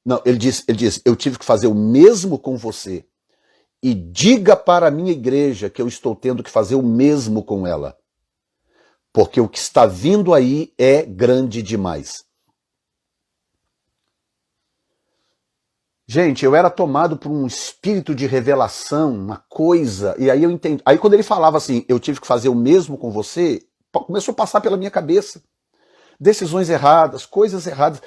Não, ele diz, eu tive que fazer o mesmo com você. E diga para a minha igreja que eu estou tendo que fazer o mesmo com ela. porque o que está vindo aí é grande demais. Gente, eu era tomado por um espírito de revelação, uma coisa, e aí eu entendi. Aí quando ele falava assim, eu tive que fazer o mesmo com você, começou a passar pela minha cabeça. Decisões erradas, coisas erradas,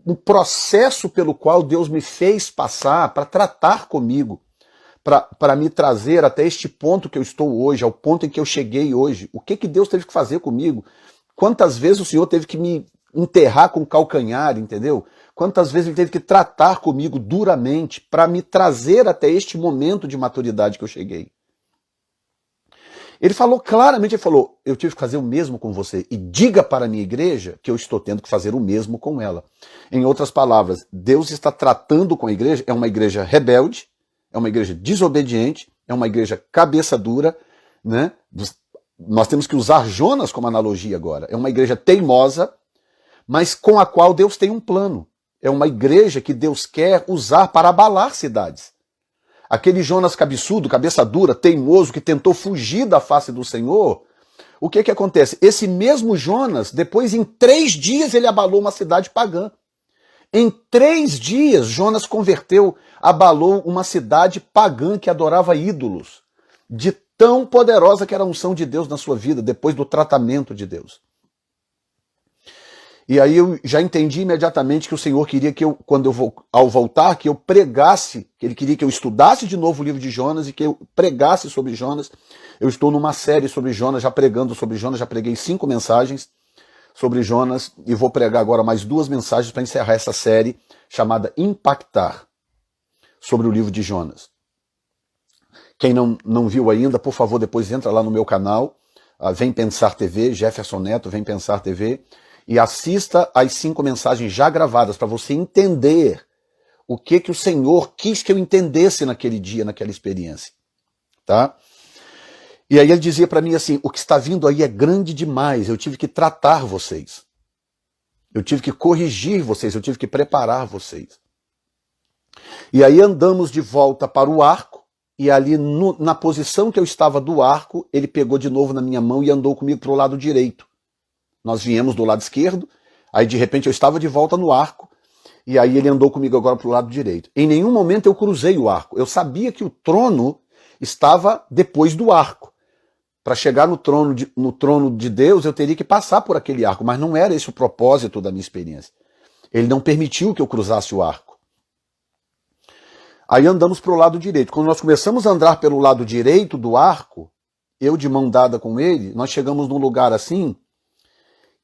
um processo pelo qual Deus me fez passar para tratar comigo, para me trazer até este ponto que eu estou hoje, ao ponto em que eu cheguei hoje. O que Deus teve que fazer comigo? Quantas vezes o Senhor teve que me enterrar com o calcanhar, entendeu? Quantas vezes ele teve que tratar comigo duramente para me trazer até este momento de maturidade que eu cheguei. Ele falou claramente, ele falou, eu tive que fazer o mesmo com você e diga para a minha igreja que eu estou tendo que fazer o mesmo com ela. Em outras palavras, Deus está tratando com a igreja, é uma igreja rebelde, é uma igreja desobediente, é uma igreja cabeça dura, né? Nós temos que usar Jonas como analogia agora. É uma igreja teimosa, mas com a qual Deus tem um plano. É uma igreja que Deus quer usar para abalar cidades. Aquele Jonas cabeçudo, cabeça dura, teimoso, que tentou fugir da face do Senhor, o que acontece? Esse mesmo Jonas, depois em 3 dias ele abalou uma cidade pagã. Em 3 dias, Jonas converteu, abalou uma cidade pagã que adorava ídolos, de tão poderosa que era a unção de Deus na sua vida, depois do tratamento de Deus. E aí eu já entendi imediatamente que o Senhor queria que eu, ao voltar, que eu pregasse, que Ele queria que eu estudasse de novo o livro de Jonas e que eu pregasse sobre Jonas. Eu estou numa série sobre Jonas, já pregando sobre Jonas, já preguei 5 mensagens sobre Jonas e vou pregar agora mais 2 mensagens para encerrar essa série chamada Impactar, sobre o livro de Jonas. Quem não viu ainda, por favor, depois entra lá no meu canal, Vem Pensar TV, Jefferson Neto, Vem Pensar TV, e assista as 5 mensagens já gravadas para você entender o que o Senhor quis que eu entendesse naquele dia, naquela experiência. Tá? E aí ele dizia para mim assim, o que está vindo aí é grande demais, eu tive que tratar vocês. Eu tive que corrigir vocês, eu tive que preparar vocês. E aí andamos de volta para o arco, e ali na posição que eu estava do arco, ele pegou de novo na minha mão e andou comigo para o lado direito. Nós viemos do lado esquerdo, aí de repente eu estava de volta no arco, e aí ele andou comigo agora para o lado direito. Em nenhum momento eu cruzei o arco. Eu sabia que o trono estava depois do arco. Para chegar no trono de Deus, eu teria que passar por aquele arco, mas não era esse o propósito da minha experiência. Ele não permitiu que eu cruzasse o arco. Aí andamos para o lado direito. Quando nós começamos a andar pelo lado direito do arco, eu de mão dada com ele, nós chegamos num lugar assim,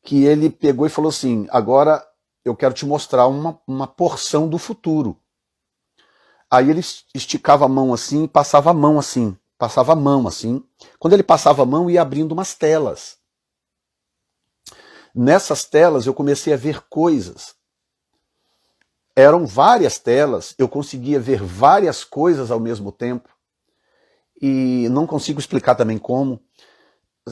que ele pegou e falou assim, agora eu quero te mostrar uma porção do futuro. Aí ele esticava a mão assim, passava a mão assim. Quando ele passava a mão, ia abrindo umas telas. Nessas telas eu comecei a ver coisas. Eram várias telas, eu conseguia ver várias coisas ao mesmo tempo. E não consigo explicar também como.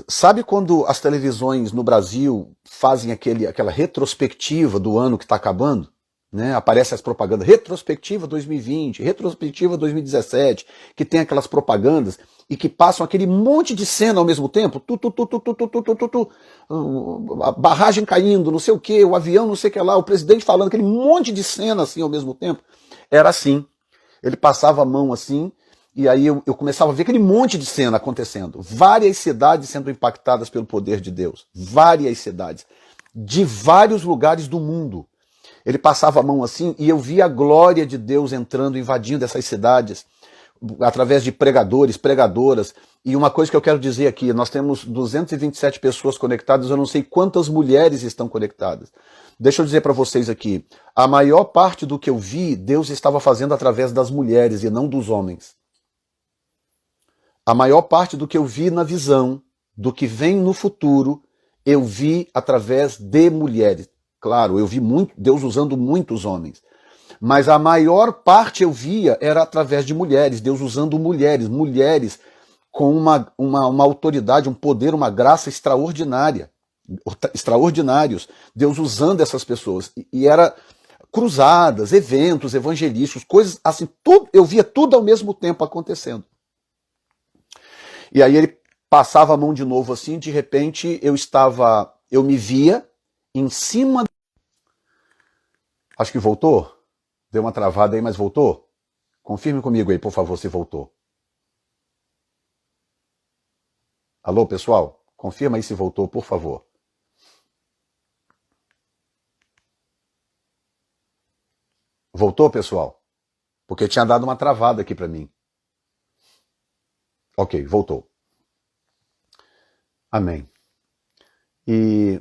Sabe quando as televisões no Brasil fazem aquela retrospectiva do ano que está acabando? Né? Aparecem as propagandas, retrospectiva 2020, retrospectiva 2017, que tem aquelas propagandas e que passam aquele monte de cena ao mesmo tempo, a barragem caindo, não sei o que, o avião não sei o que lá, o presidente falando, aquele monte de cena assim ao mesmo tempo. Era assim, ele passava a mão assim, e aí eu começava a ver aquele monte de cena acontecendo. Várias cidades sendo impactadas pelo poder de Deus. Várias cidades. De vários lugares do mundo. Ele passava a mão assim e eu via a glória de Deus entrando, invadindo essas cidades. Através de pregadores, pregadoras. E uma coisa que eu quero dizer aqui, nós temos 227 pessoas conectadas, eu não sei quantas mulheres estão conectadas. Deixa eu dizer para vocês aqui, a maior parte do que eu vi, Deus estava fazendo através das mulheres e não dos homens. A maior parte do que eu vi na visão, do que vem no futuro, eu vi através de mulheres. Claro, eu vi muito Deus usando muitos homens. Mas a maior parte eu via era através de mulheres, Deus usando mulheres, mulheres com uma autoridade, um poder, uma graça extraordinária, extraordinários, Deus usando essas pessoas. E era cruzadas, eventos evangelísticos, coisas assim, tudo, eu via tudo ao mesmo tempo acontecendo. E aí ele passava a mão de novo assim, de repente eu me via em cima. Acho que voltou? Deu uma travada aí, mas voltou? Confirme comigo aí, por favor, se voltou. Alô, pessoal? Confirma aí se voltou, por favor. Voltou, pessoal? Porque tinha dado uma travada aqui para mim. Ok, voltou. Amém. E,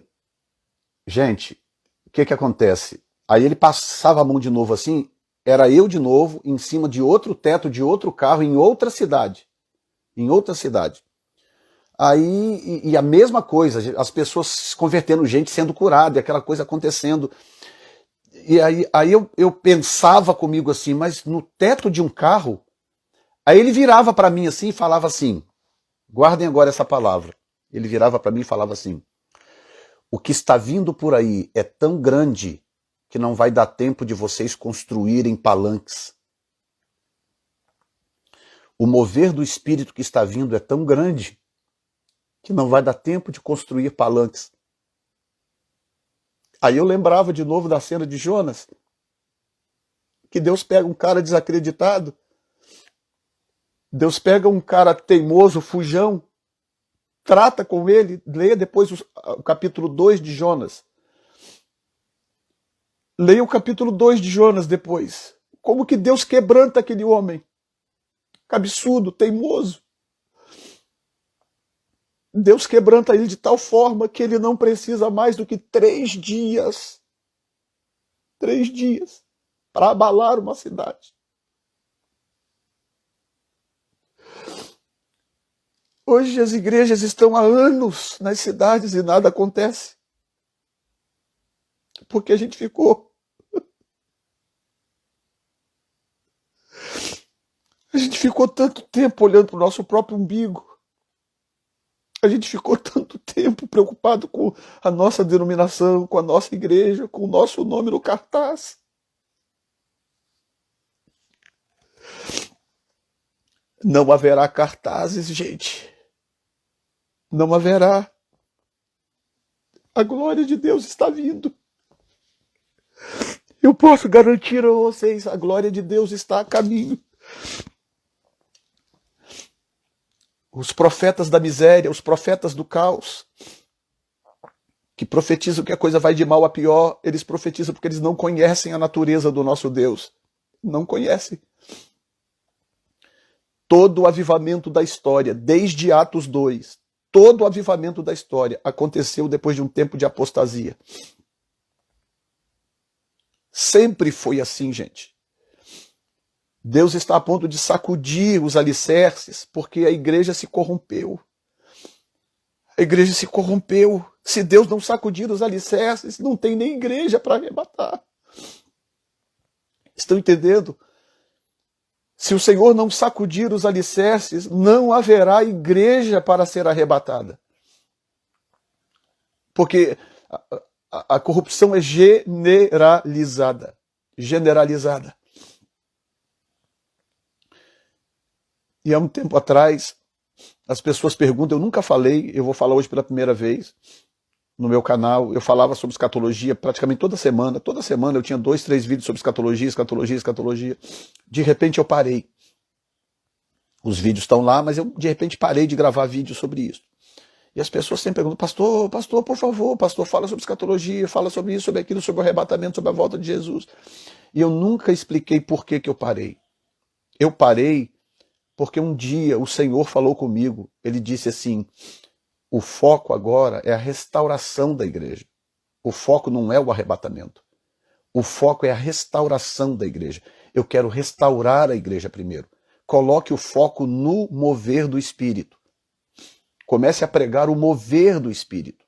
gente, o que acontece? Aí ele passava a mão de novo assim, era eu de novo, em cima de outro teto, de outro carro, em outra cidade. Em outra cidade. Aí, e a mesma coisa, as pessoas se convertendo, gente sendo curada, e aquela coisa acontecendo. E aí eu pensava comigo assim, mas no teto de um carro, aí ele virava para mim assim e falava assim, guardem agora essa palavra, ele virava para mim e falava assim, o que está vindo por aí é tão grande que não vai dar tempo de vocês construírem palanques. O mover do Espírito que está vindo é tão grande que não vai dar tempo de construir palanques. Aí eu lembrava de novo da cena de Jonas, que Deus pega um cara desacreditado, Deus pega um cara teimoso, fujão, trata com ele, leia depois o capítulo 2 de Jonas. Leia o capítulo 2 de Jonas depois. Como que Deus quebranta aquele homem, cabeçudo, teimoso. Deus quebranta ele de tal forma que ele não precisa mais do que 3 dias. 3 dias para abalar uma cidade. Hoje as igrejas estão há anos nas cidades e nada acontece. Porque a gente ficou. A gente ficou tanto tempo olhando para o nosso próprio umbigo. A gente ficou tanto tempo preocupado com a nossa denominação, com a nossa igreja, com o nosso nome no cartaz. Não haverá cartazes, gente. Não haverá. A glória de Deus está vindo. Eu posso garantir a vocês, a glória de Deus está a caminho. Os profetas da miséria, os profetas do caos, que profetizam que a coisa vai de mal a pior, eles profetizam porque eles não conhecem a natureza do nosso Deus. Não conhecem. Todo o avivamento da história, desde Atos 2, todo o avivamento da história aconteceu depois de um tempo de apostasia. Sempre foi assim, gente. Deus está a ponto de sacudir os alicerces, porque a igreja se corrompeu. A igreja se corrompeu. Se Deus não sacudir os alicerces, não tem nem igreja para arrebatar. Estão entendendo? Se o Senhor não sacudir os alicerces, não haverá igreja para ser arrebatada. Porque a corrupção é generalizada. Generalizada. E há um tempo atrás, as pessoas perguntam, eu nunca falei, eu vou falar hoje pela primeira vez no meu canal, eu falava sobre escatologia praticamente toda semana eu tinha 2, 3 vídeos sobre escatologia. De repente eu parei. Os vídeos estão lá, mas eu de repente parei de gravar vídeos sobre isso. E as pessoas sempre perguntam, pastor, por favor, pastor, fala sobre escatologia, fala sobre isso, sobre aquilo, sobre o arrebatamento, sobre a volta de Jesus. E eu nunca expliquei por que eu parei. Eu parei porque um dia o Senhor falou comigo, ele disse assim, o foco agora é a restauração da igreja. O foco não é o arrebatamento. O foco é a restauração da igreja. Eu quero restaurar a igreja primeiro. Coloque o foco no mover do Espírito. Comece a pregar o mover do Espírito.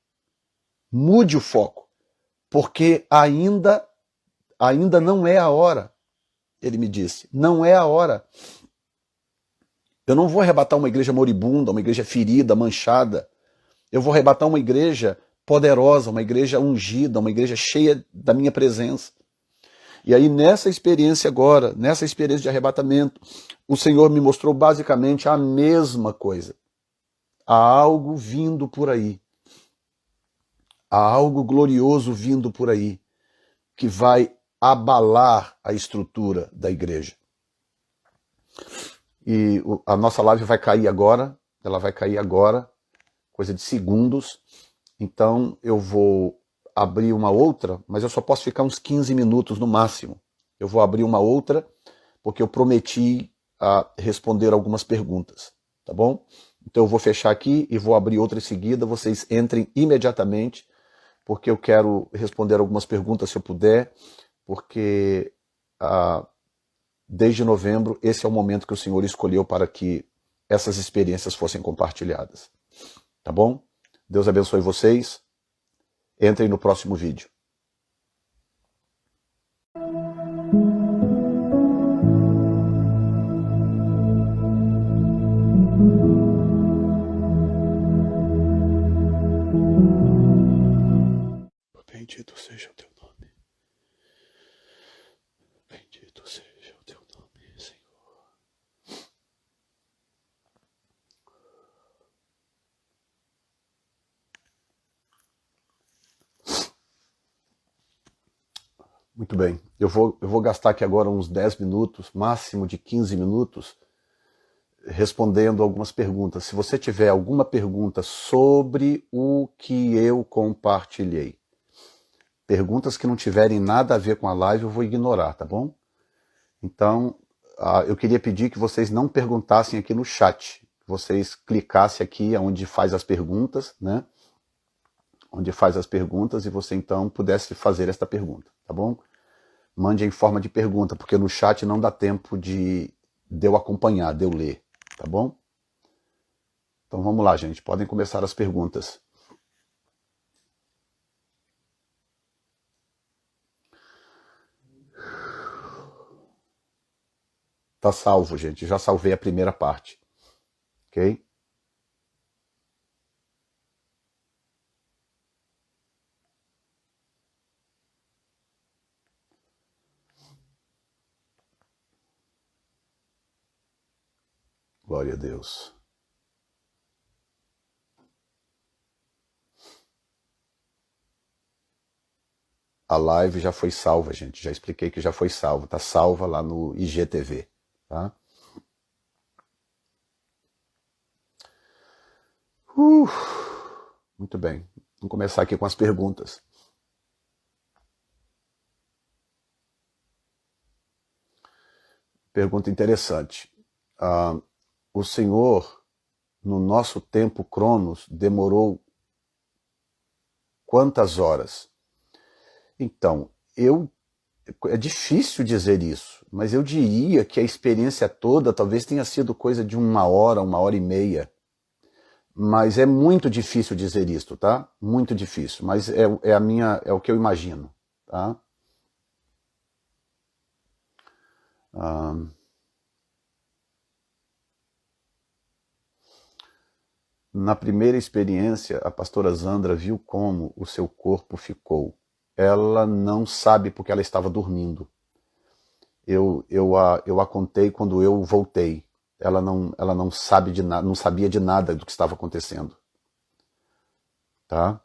Mude o foco, porque ainda não é a hora. Ele me disse, não é a hora. Eu não vou arrebatar uma igreja moribunda, uma igreja ferida, manchada. Eu vou arrebatar uma igreja poderosa, uma igreja ungida, uma igreja cheia da minha presença. E aí nessa experiência agora, nessa experiência de arrebatamento, o Senhor me mostrou basicamente a mesma coisa. há algo vindo por aí. Há algo glorioso vindo por aí, que vai abalar a estrutura da igreja. E a nossa live vai cair agora, ela vai cair agora, coisa de segundos. Então eu vou abrir uma outra, mas eu só posso ficar uns 15 minutos no máximo. Eu vou abrir uma outra, porque eu prometi responder algumas perguntas, tá bom? Então eu vou fechar aqui e vou abrir outra em seguida, vocês entrem imediatamente, porque eu quero responder algumas perguntas se eu puder, porque desde novembro esse é o momento que o Senhor escolheu para que essas experiências fossem compartilhadas. Tá bom? Deus abençoe vocês. Entrem no próximo vídeo. Bendito seja o teu nome. Bendito seja o teu nome, Senhor. Muito bem. Eu vou gastar aqui agora uns 10 minutos, máximo de 15 minutos, respondendo algumas perguntas. Se você tiver alguma pergunta sobre o que eu compartilhei, perguntas que não tiverem nada a ver com a live, eu vou ignorar, tá bom? Então, eu queria pedir que vocês não perguntassem aqui no chat, que vocês clicassem aqui onde faz as perguntas, né? Onde faz as perguntas e você então pudesse fazer esta pergunta, tá bom? Mande em forma de pergunta, porque no chat não dá tempo de eu acompanhar, de eu ler, tá bom? Então vamos lá, gente, podem começar as perguntas. Tá salvo, gente, já salvei a primeira parte, ok? Glória a Deus. A live já foi salva, gente. Já expliquei que já foi salva. Tá salva lá no IGTV, tá? Muito bem. Vamos começar aqui com as perguntas. Pergunta interessante. O Senhor, no nosso tempo Cronos, demorou quantas horas? Então, é difícil dizer isso, mas eu diria que a experiência toda talvez tenha sido coisa de 1 hora e meia. Mas é muito difícil dizer isso, tá? Muito difícil, mas é o que eu imagino, tá? Na primeira experiência, a pastora Zandra viu como o seu corpo ficou. Ela não sabe porque ela estava dormindo. Eu a contei quando eu voltei. Ela não sabe de nada, não sabia de nada do que estava acontecendo. Tá?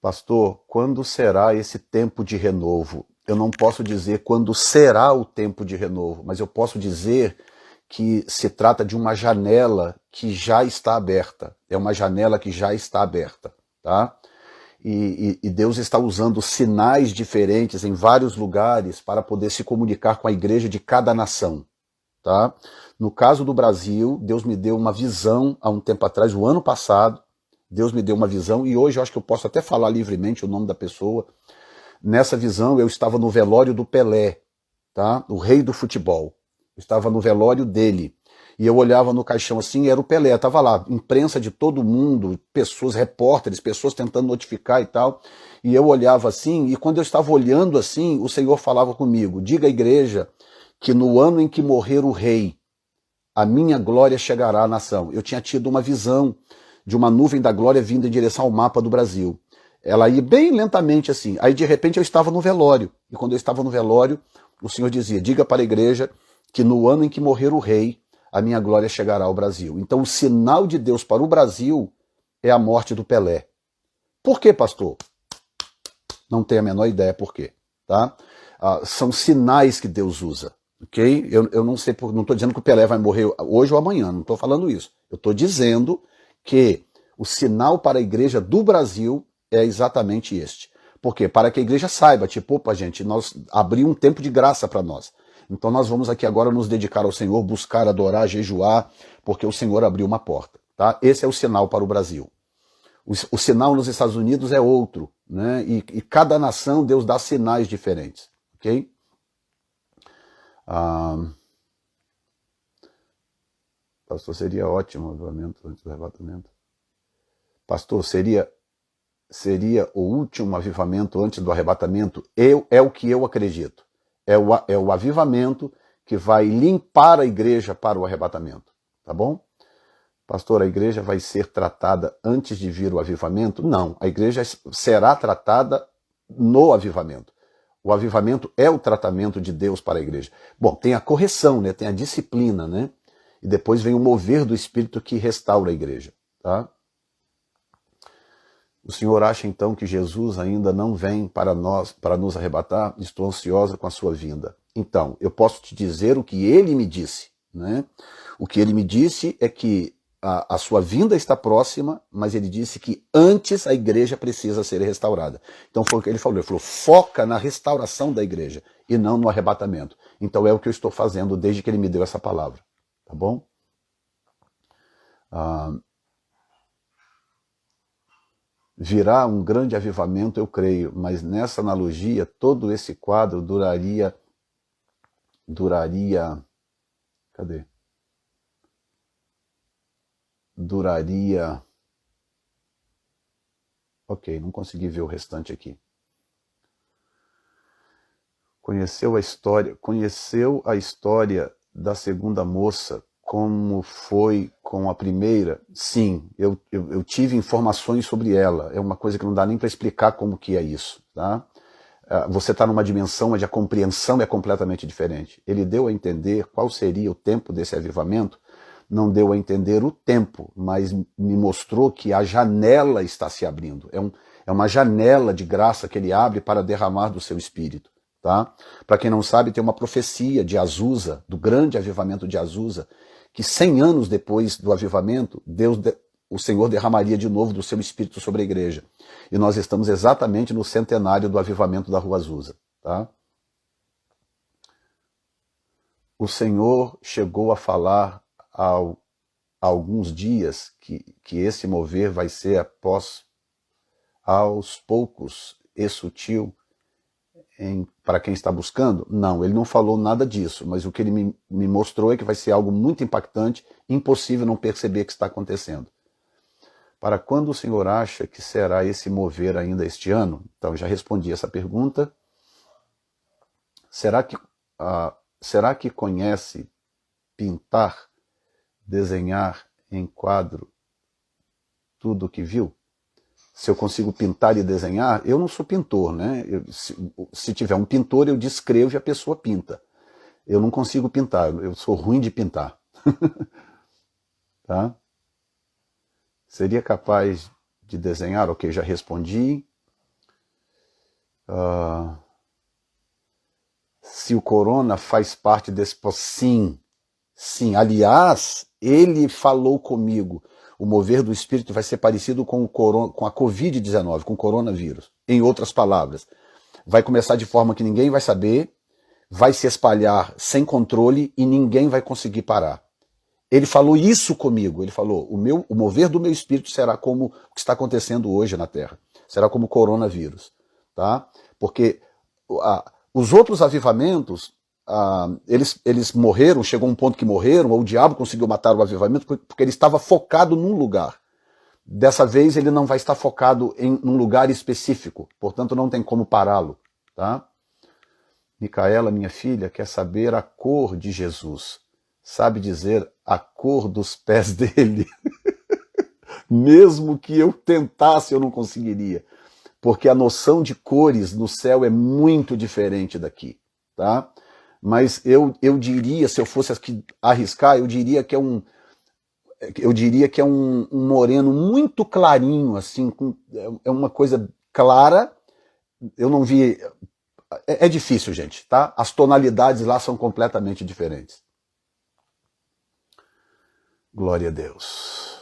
Pastor, quando será esse tempo de renovo? Eu não posso dizer quando será o tempo de renovo, mas eu posso dizer que se trata de uma janela que já está aberta. É uma janela que já está aberta, tá? E Deus está usando sinais diferentes em vários lugares para poder se comunicar com a igreja de cada nação, tá? No caso do Brasil, Deus me deu uma visão há um tempo atrás, o ano passado, Deus me deu uma visão, e hoje eu acho que eu posso até falar livremente o nome da pessoa. Nessa visão, eu estava no velório do Pelé, tá? O rei do futebol. Eu estava no velório dele. E eu olhava no caixão assim, e era o Pelé. Estava lá, imprensa de todo mundo, pessoas, repórteres, pessoas tentando notificar e tal. E eu olhava assim, e quando eu estava olhando assim, o Senhor falava comigo: diga à igreja que no ano em que morrer o rei, a minha glória chegará à nação. Eu tinha tido uma visão de uma nuvem da glória vindo em direção ao mapa do Brasil. Ela ia bem lentamente assim. Aí de repente eu estava no velório. E quando eu estava no velório, o Senhor dizia, diga para a igreja que no ano em que morrer o rei, a minha glória chegará ao Brasil. Então o sinal de Deus para o Brasil é a morte do Pelé. Por quê, pastor? Não tenho a menor ideia por quê. Tá? São sinais que Deus usa. Okay? Eu não sei, não estou dizendo que o Pelé vai morrer hoje ou amanhã, não estou falando isso. Eu estou dizendo que o sinal para a igreja do Brasil é exatamente este. Por quê? Para que a igreja saiba, tipo, opa, gente, nós abriu um tempo de graça para nós. Então nós vamos aqui agora nos dedicar ao Senhor, buscar, adorar, jejuar, porque o Senhor abriu uma porta. Tá? Esse é o sinal para o Brasil. O sinal nos Estados Unidos é outro, né? E cada nação Deus dá sinais diferentes. Ok? Pastor, seria ótimo o avivamento antes do arrebatamento. Pastor, seria o último avivamento antes do arrebatamento? É o que eu acredito. É o avivamento que vai limpar a igreja para o arrebatamento. Tá bom? Pastor, a igreja vai ser tratada antes de vir o avivamento? Não, a igreja será tratada no avivamento. O avivamento é o tratamento de Deus para a igreja. Bom, tem a correção, né? Tem a disciplina, né? E depois vem o mover do Espírito que restaura a igreja. Tá? O senhor acha então que Jesus ainda não vem para nos arrebatar? Estou ansiosa com a sua vinda. Então, eu posso te dizer o que ele me disse. Né? O que ele me disse é que a sua vinda está próxima, mas ele disse que antes a igreja precisa ser restaurada. Então foi o que ele falou. Ele falou, foca na restauração da igreja e não no arrebatamento. Então é o que eu estou fazendo desde que ele me deu essa palavra. Tá bom? Virá um grande avivamento, eu creio, mas nessa analogia, todo esse quadro duraria... Cadê? Ok, não consegui ver o restante aqui. Conheceu a história da segunda moça, como foi com a primeira? Sim, eu tive informações sobre ela. É uma coisa que não dá nem para explicar como que é isso. Tá? Você está numa dimensão onde a compreensão é completamente diferente. Ele deu a entender qual seria o tempo desse avivamento, não deu a entender o tempo, mas me mostrou que a janela está se abrindo. É uma janela de graça que ele abre para derramar do seu espírito. Tá? Para quem não sabe, tem uma profecia de Azusa, do grande avivamento de Azusa, que 100 anos depois do avivamento, o Senhor derramaria de novo do seu espírito sobre a igreja. E nós estamos exatamente no centenário do avivamento da Rua Azusa. Tá? O Senhor chegou a falar há alguns dias que esse mover vai ser aos poucos e sutil para quem está buscando? Não, ele não falou nada disso, mas o que ele me mostrou é que vai ser algo muito impactante, impossível não perceber que está acontecendo. Para quando o senhor acha que será esse mover ainda este ano? Então, já respondi essa pergunta. Será que conhece pintar, desenhar em quadro tudo o que viu? Se eu consigo pintar e desenhar, eu não sou pintor, né? Se tiver um pintor, eu descrevo e a pessoa pinta. Eu não consigo pintar, eu sou ruim de pintar. Tá? Seria capaz de desenhar? Ok, já respondi. Se o corona faz parte desse... Sim, sim. Aliás, ele falou comigo. O mover do Espírito vai ser parecido com a Covid-19, com o coronavírus. Em outras palavras, vai começar de forma que ninguém vai saber, vai se espalhar sem controle e ninguém vai conseguir parar. Ele falou isso comigo. Ele falou, o mover do meu Espírito será como o que está acontecendo hoje na Terra. Será como o coronavírus. Tá? Porque os outros avivamentos... eles morreram, chegou um ponto que morreram, ou o diabo conseguiu matar o avivamento porque ele estava focado num lugar. Dessa vez ele não vai estar focado em um lugar específico, portanto não tem como pará-lo. Tá? Micaela, minha filha, quer saber a cor de Jesus. Sabe dizer a cor dos pés dele? Mesmo que eu tentasse, eu não conseguiria. porque a noção de cores no céu é muito diferente daqui, tá? Mas eu diria, se eu fosse aqui arriscar, eu diria que é um moreno muito clarinho, assim, é uma coisa clara. Eu não vi. É difícil, gente, tá? As tonalidades lá são completamente diferentes. Glória a Deus.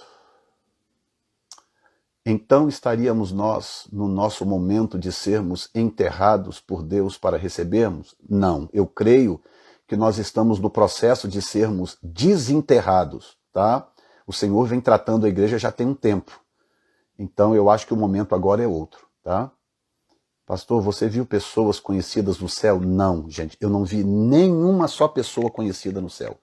Então estaríamos nós no nosso momento de sermos enterrados por Deus para recebermos? Não, eu creio que nós estamos no processo de sermos desenterrados, tá? O Senhor vem tratando a igreja já tem um tempo. Então eu acho que o momento agora é outro, tá? Pastor, você viu pessoas conhecidas no céu? Não, gente, eu não vi nenhuma só pessoa conhecida no céu.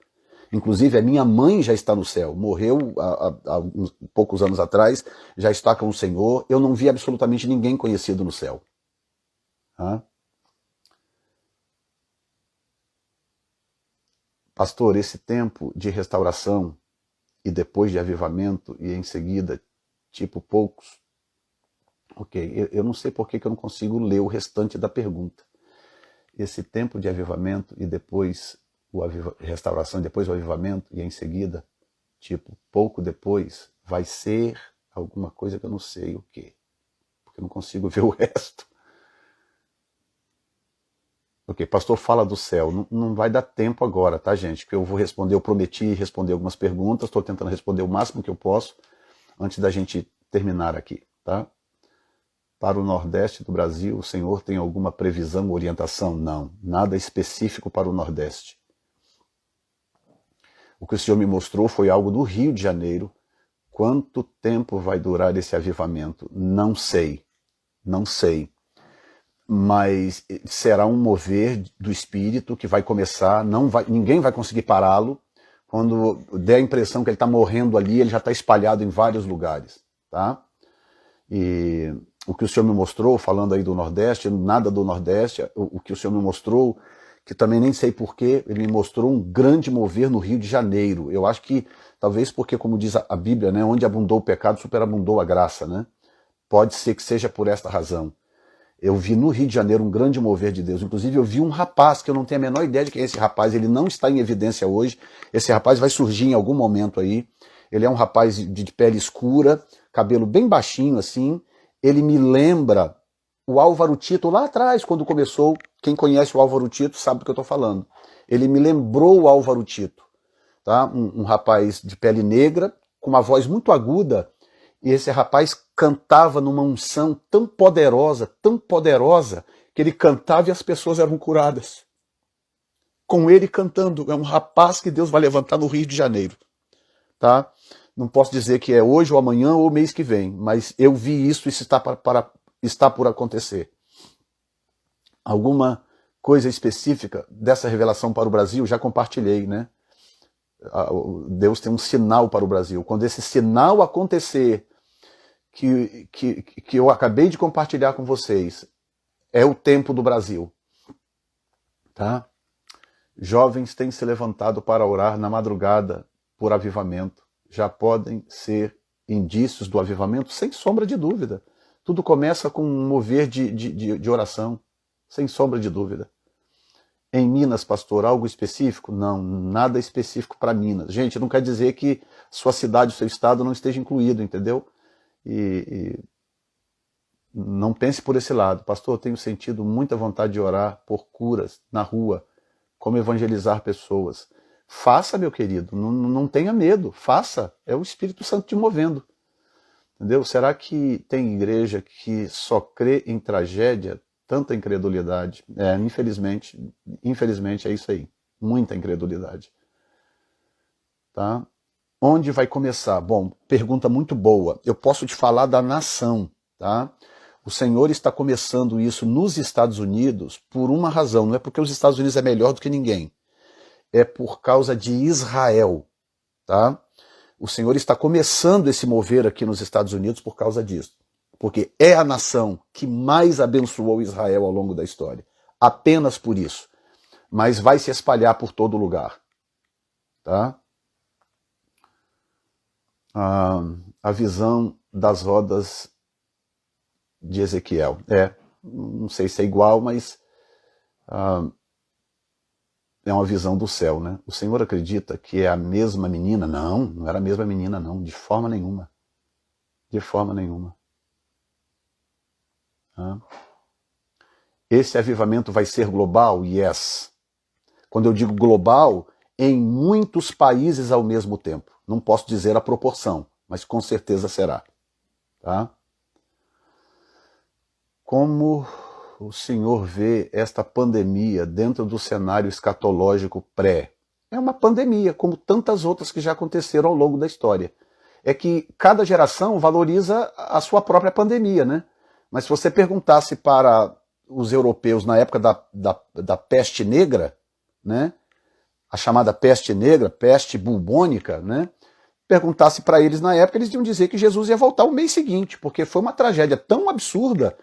Inclusive, a minha mãe já está no céu, morreu há uns poucos anos atrás, já está com o Senhor. Eu não vi absolutamente ninguém conhecido no céu. Pastor, esse tempo de restauração e depois de avivamento e em seguida, tipo poucos. Ok, eu não sei por que eu não consigo ler o restante da pergunta. Esse tempo de avivamento e depois restauração, depois o avivamento e em seguida, tipo, pouco depois, vai ser alguma coisa que eu não sei o quê. Porque eu não consigo ver o resto. Ok, pastor fala do céu. Não vai dar tempo agora, tá, gente? Porque eu vou responder, eu prometi responder algumas perguntas, estou tentando responder o máximo que eu posso antes da gente terminar aqui, tá? Para o Nordeste do Brasil, o Senhor tem alguma previsão, orientação? Não, nada específico para o Nordeste. O que o Senhor me mostrou foi algo do Rio de Janeiro. Quanto tempo vai durar esse avivamento? Não sei, não sei. Mas será um mover do Espírito que vai começar, ninguém vai conseguir pará-lo. Quando der a impressão que ele está morrendo ali, ele já está espalhado em vários lugares, tá? E o que o Senhor me mostrou, falando aí do Nordeste, nada do Nordeste, o que o Senhor me mostrou, que também nem sei porquê, ele me mostrou um grande mover no Rio de Janeiro. Eu acho que, talvez porque, como diz a Bíblia, né, onde abundou o pecado, superabundou a graça, né? Pode ser que seja por esta razão. Eu vi no Rio de Janeiro um grande mover de Deus. Inclusive, eu vi um rapaz, que eu não tenho a menor ideia de quem é esse rapaz, ele não está em evidência hoje. Esse rapaz vai surgir em algum momento aí. Ele é um rapaz de pele escura, cabelo bem baixinho assim. Ele me lembra o Álvaro Tito lá atrás, quando começou. Quem conhece o Álvaro Tito sabe do que eu estou falando. Ele me lembrou o Álvaro Tito, tá? Um rapaz de pele negra, com uma voz muito aguda, e esse rapaz cantava numa unção tão poderosa, que ele cantava e as pessoas eram curadas. Com ele cantando, é um rapaz que Deus vai levantar no Rio de Janeiro, tá? Não posso dizer que é hoje ou amanhã ou mês que vem, mas eu vi isso e isso está por acontecer. Alguma coisa específica dessa revelação para o Brasil, já compartilhei, né? Deus tem um sinal para o Brasil. Quando esse sinal acontecer, que eu acabei de compartilhar com vocês, é o tempo do Brasil, tá? Jovens têm se levantado para orar na madrugada por avivamento. Já podem ser indícios do avivamento, sem sombra de dúvida. Tudo começa com um mover de oração, sem sombra de dúvida. Em Minas, pastor, algo específico? Não, nada específico para Minas. Gente, não quer dizer que sua cidade, seu estado não esteja incluído, entendeu? E não pense por esse lado. Pastor, eu tenho sentido muita vontade de orar por curas na rua, como evangelizar pessoas. Faça, meu querido, não tenha medo, faça. É o Espírito Santo te movendo. Entendeu? Será que tem igreja que só crê em tragédia? Tanta incredulidade. Infelizmente é isso aí. Muita incredulidade. Tá? Onde vai começar? Bom, pergunta muito boa. Eu posso te falar da nação, tá? O Senhor está começando isso nos Estados Unidos por uma razão. Não é porque os Estados Unidos é melhor do que ninguém. É por causa de Israel, tá? O Senhor está começando esse mover aqui nos Estados Unidos por causa disso. Porque é a nação que mais abençoou Israel ao longo da história. Apenas por isso. Mas vai se espalhar por todo lugar. Tá? A visão das rodas de Ezequiel. Não sei se é igual, mas é uma visão do céu, né? O Senhor acredita que é a mesma menina? Não, não era a mesma menina, não, de forma nenhuma. De forma nenhuma. Esse avivamento vai ser global? Yes. Quando eu digo global, em muitos países ao mesmo tempo. Não posso dizer a proporção, mas com certeza será. Tá? Como o senhor vê esta pandemia dentro do cenário escatológico pré? É uma pandemia, como tantas outras que já aconteceram ao longo da história. É que cada geração valoriza a sua própria pandemia, né? Mas se você perguntasse para os europeus na época da peste negra, né? A chamada peste negra, peste bubônica, né? Perguntasse para eles na época, eles iam dizer que Jesus ia voltar o mês seguinte, porque foi uma tragédia tão absurda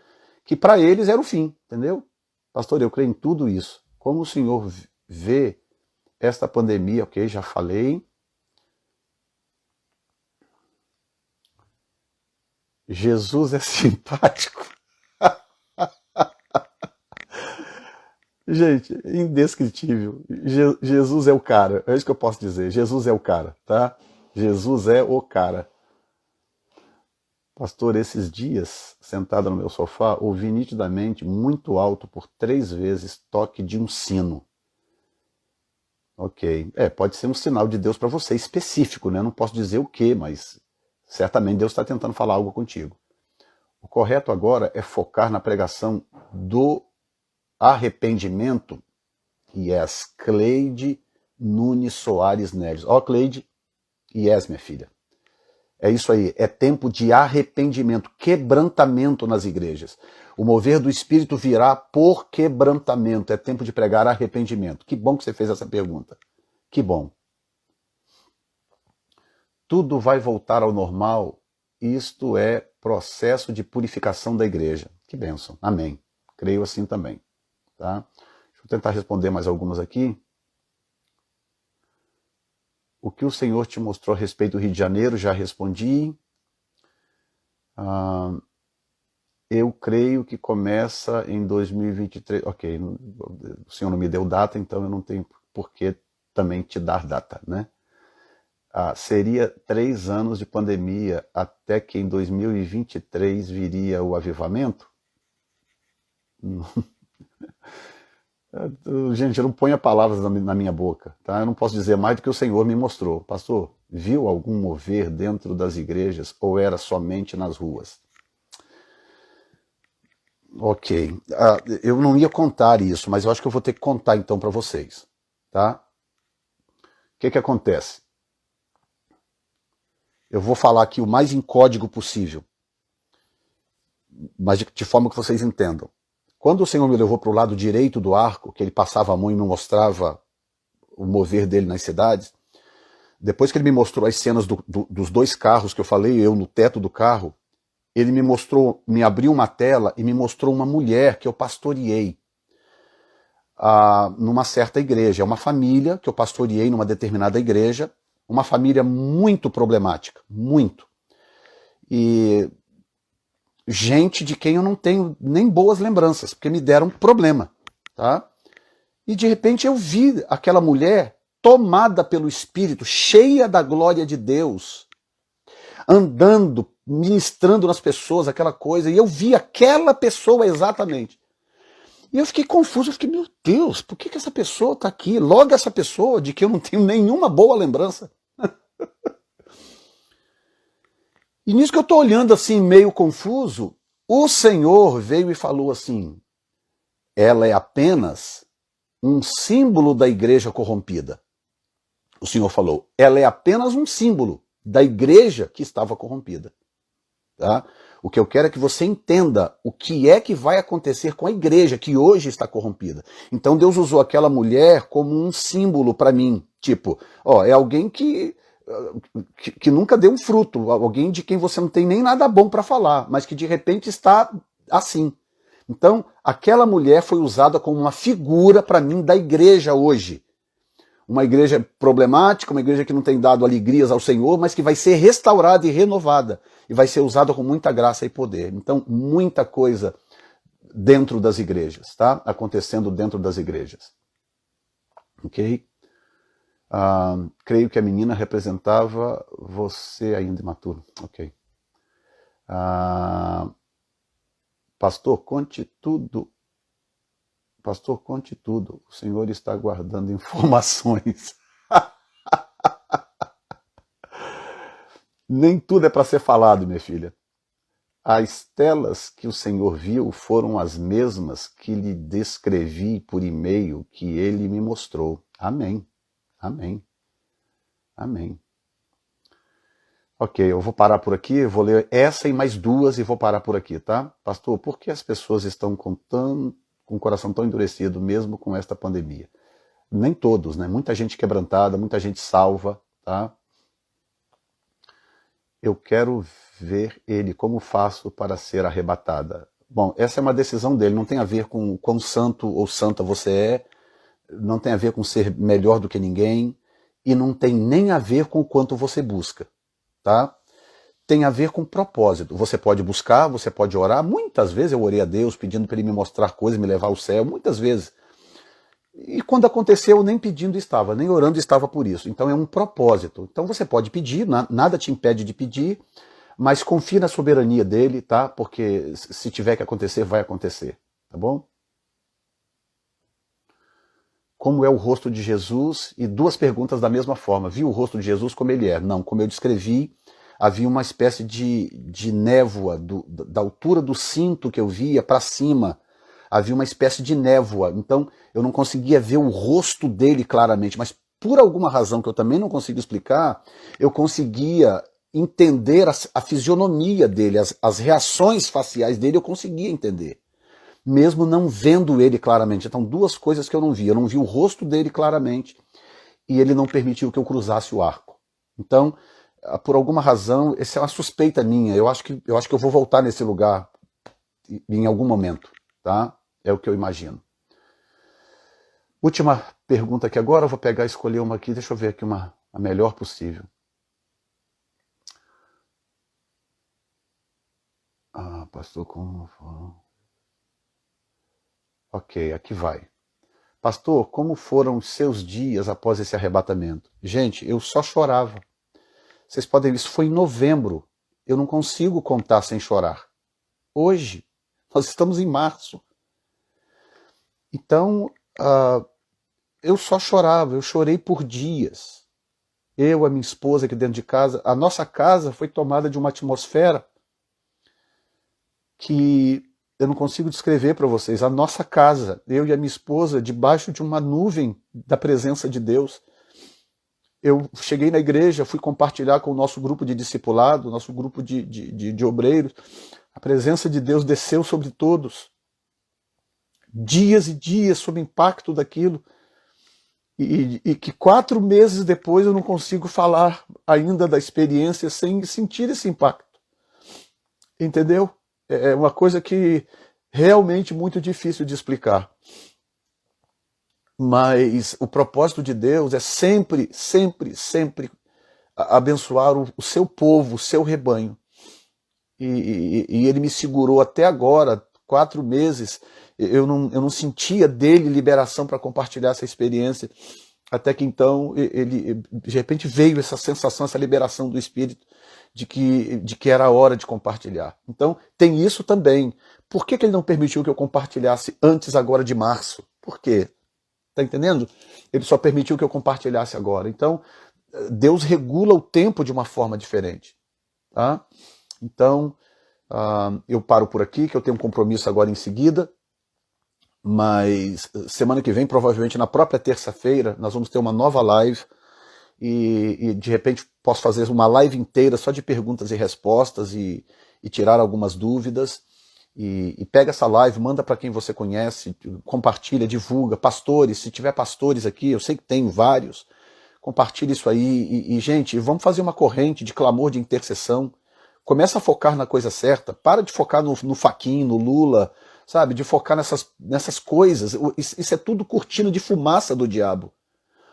que para eles era o fim, entendeu? Pastor, eu creio em tudo isso. Como o senhor vê esta pandemia? Ok, já falei. Jesus é simpático. Gente, indescritível. Jesus é o cara. É isso que eu posso dizer. Jesus é o cara, tá? Jesus é o cara. Pastor, esses dias, sentado no meu sofá, ouvi nitidamente, muito alto, por 3 vezes, toque de um sino. Ok. Pode ser um sinal de Deus para você, específico, né? Não posso dizer o que, mas certamente Deus está tentando falar algo contigo. O correto agora é focar na pregação do arrependimento. Yes, Cleide Nunes Soares Neves. Ó, Cleide, yes, minha filha. É isso aí, é tempo de arrependimento, quebrantamento nas igrejas. O mover do Espírito virá por quebrantamento, é tempo de pregar arrependimento. Que bom que você fez essa pergunta. Que bom. Tudo vai voltar ao normal, isto é processo de purificação da igreja. Que bênção, amém. Creio assim também. Tá? Deixa eu tentar responder mais algumas aqui. O que o Senhor te mostrou a respeito do Rio de Janeiro, já respondi. Eu creio que começa em 2023. Ok, o Senhor não me deu data, então eu não tenho por que também te dar data, né? Seria 3 anos de pandemia até que em 2023 viria o avivamento? Gente, eu não ponho palavras na minha boca, tá? Eu não posso dizer mais do que o Senhor me mostrou. Pastor, viu algum mover dentro das igrejas ou era somente nas ruas? Ok, eu não ia contar isso, mas eu acho que eu vou ter que contar então para vocês, tá? O que acontece? Eu vou falar aqui o mais em código possível, mas de forma que vocês entendam. Quando o Senhor me levou para o lado direito do arco, que ele passava a mão e me mostrava o mover dele nas cidades, depois que ele me mostrou as cenas dos 2 carros que eu falei, eu no teto do carro, ele me abriu uma tela e me mostrou uma mulher que eu pastoreei numa certa igreja. É uma família que eu pastoreei numa determinada igreja, uma família muito problemática, muito. E gente de quem eu não tenho nem boas lembranças, porque me deram problema, tá? E de repente eu vi aquela mulher tomada pelo Espírito, cheia da glória de Deus, andando, ministrando nas pessoas, aquela coisa, e eu vi aquela pessoa exatamente. E eu fiquei confuso, eu fiquei, meu Deus, por que essa pessoa está aqui? Logo essa pessoa de que eu não tenho nenhuma boa lembrança. E nisso que eu estou olhando assim, meio confuso, o Senhor veio e falou assim, ela é apenas um símbolo da igreja corrompida. O Senhor falou, ela é apenas um símbolo da igreja que estava corrompida. Tá? O que eu quero é que você entenda o que é que vai acontecer com a igreja que hoje está corrompida. Então Deus usou aquela mulher como um símbolo para mim. Tipo, é alguém que nunca deu um fruto, alguém de quem você não tem nem nada bom para falar, mas que de repente está assim. Então, aquela mulher foi usada como uma figura para mim da igreja hoje. uma igreja problemática, uma igreja que não tem dado alegrias ao Senhor, mas que vai ser restaurada e renovada, e vai ser usada com muita graça e poder. Então, muita coisa dentro das igrejas, tá? Acontecendo dentro das igrejas. Ok? Creio que a menina representava você ainda imaturo. Ok. Pastor, conte tudo. Pastor, conte tudo. O Senhor está guardando informações. Nem tudo é para ser falado, minha filha. As telas que o Senhor viu foram as mesmas que lhe descrevi por e-mail que ele me mostrou. Amém. Amém. Amém. Ok, eu vou parar por aqui, vou ler essa e mais duas e vou parar por aqui, tá? Pastor, por que as pessoas estão com o coração tão endurecido mesmo com esta pandemia? Nem todos, né? Muita gente quebrantada, muita gente salva, tá? Eu quero ver ele, como faço para ser arrebatada? Bom, essa é uma decisão dele, não tem a ver com quão santo ou santa você é, não tem a ver com ser melhor do que ninguém, e não tem nem a ver com o quanto você busca, tá? Tem a ver com propósito. Você pode buscar, você pode orar. Muitas vezes eu orei a Deus pedindo para ele me mostrar coisas, me levar ao céu, muitas vezes. E quando aconteceu, nem pedindo estava, nem orando estava por isso. Então é um propósito. Então você pode pedir, nada te impede de pedir, mas confie na soberania dele, tá? Porque se tiver que acontecer, vai acontecer, tá bom? Como é o rosto de Jesus? E duas perguntas da mesma forma. Viu o rosto de Jesus como ele é? Não, como eu descrevi, havia uma espécie de névoa, da altura do cinto que eu via para cima, havia uma espécie de névoa, então eu não conseguia ver o rosto dele claramente, mas por alguma razão que eu também não consigo explicar, eu conseguia entender a fisionomia dele, as reações faciais dele, eu conseguia entender, mesmo não vendo ele claramente. Então, duas coisas que eu não vi o rosto dele claramente, e ele não permitiu que eu cruzasse o arco. Então, por alguma razão, essa é uma suspeita minha, eu acho que eu vou voltar nesse lugar em algum momento, tá? É o que eu imagino. Última pergunta aqui agora, eu vou pegar e escolher uma aqui, deixa eu ver aqui a melhor possível. Pastor, como... Ok, aqui vai. Pastor, como foram os seus dias após esse arrebatamento? Gente, eu só chorava. Vocês podem ver, isso foi em novembro. Eu não consigo contar sem chorar. Hoje, nós estamos em março. Então, eu só chorava, eu chorei por dias. Eu, a minha esposa aqui dentro de casa, a nossa casa foi tomada de uma atmosfera que eu não consigo descrever para vocês. A nossa casa, eu e a minha esposa, debaixo de uma nuvem da presença de Deus. Eu cheguei na igreja, fui compartilhar com o nosso grupo de discipulado, nosso grupo de obreiros. A presença de Deus desceu sobre todos. Dias e dias sob o impacto daquilo. E que 4 meses depois eu não consigo falar ainda da experiência sem sentir esse impacto. Entendeu? É uma coisa que realmente muito difícil de explicar. Mas o propósito de Deus é sempre, sempre, sempre abençoar o seu povo, o seu rebanho. E ele me segurou até agora, 4 meses, eu não sentia dele liberação para compartilhar essa experiência, até que então, de repente veio essa sensação, essa liberação do Espírito, de que era a hora de compartilhar. Então, tem isso também. Por que ele não permitiu que eu compartilhasse antes agora de março? Por quê? Está entendendo? Ele só permitiu que eu compartilhasse agora. Então, Deus regula o tempo de uma forma diferente. Tá? Então, eu paro por aqui, que eu tenho um compromisso agora em seguida, mas semana que vem, provavelmente na própria terça-feira, nós vamos ter uma nova live e de repente posso fazer uma live inteira só de perguntas e respostas e tirar algumas dúvidas. E pega essa live, manda para quem você conhece, compartilha, divulga. Pastores, se tiver pastores aqui, eu sei que tem vários, compartilha isso aí. Gente, vamos fazer uma corrente de clamor, de intercessão. Começa a focar na coisa certa. Para de focar no Fachin, no Lula, sabe? De focar nessas coisas. Isso é tudo cortina de fumaça do diabo.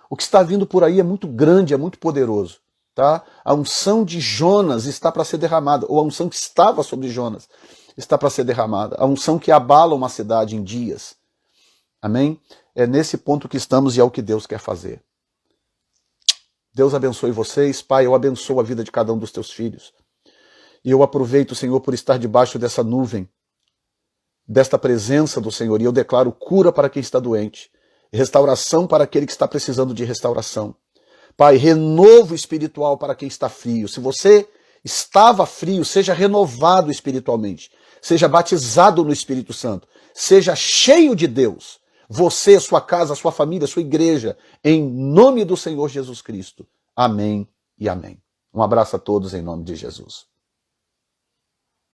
O que está vindo por aí é muito grande, é muito poderoso. Tá? A unção de Jonas está para ser derramada, ou a unção que estava sobre Jonas está para ser derramada. A unção que abala uma cidade em dias. Amém? É nesse ponto que estamos e é o que Deus quer fazer. Deus abençoe vocês. Pai, eu abençoo a vida de cada um dos teus filhos. E eu aproveito, Senhor, por estar debaixo dessa nuvem, desta presença do Senhor, e eu declaro cura para quem está doente, restauração para aquele que está precisando de restauração. Pai, renovo espiritual para quem está frio. Se você estava frio, seja renovado espiritualmente. Seja batizado no Espírito Santo. Seja cheio de Deus. Você, sua casa, sua família, sua igreja. Em nome do Senhor Jesus Cristo. Amém e amém. Um abraço a todos em nome de Jesus.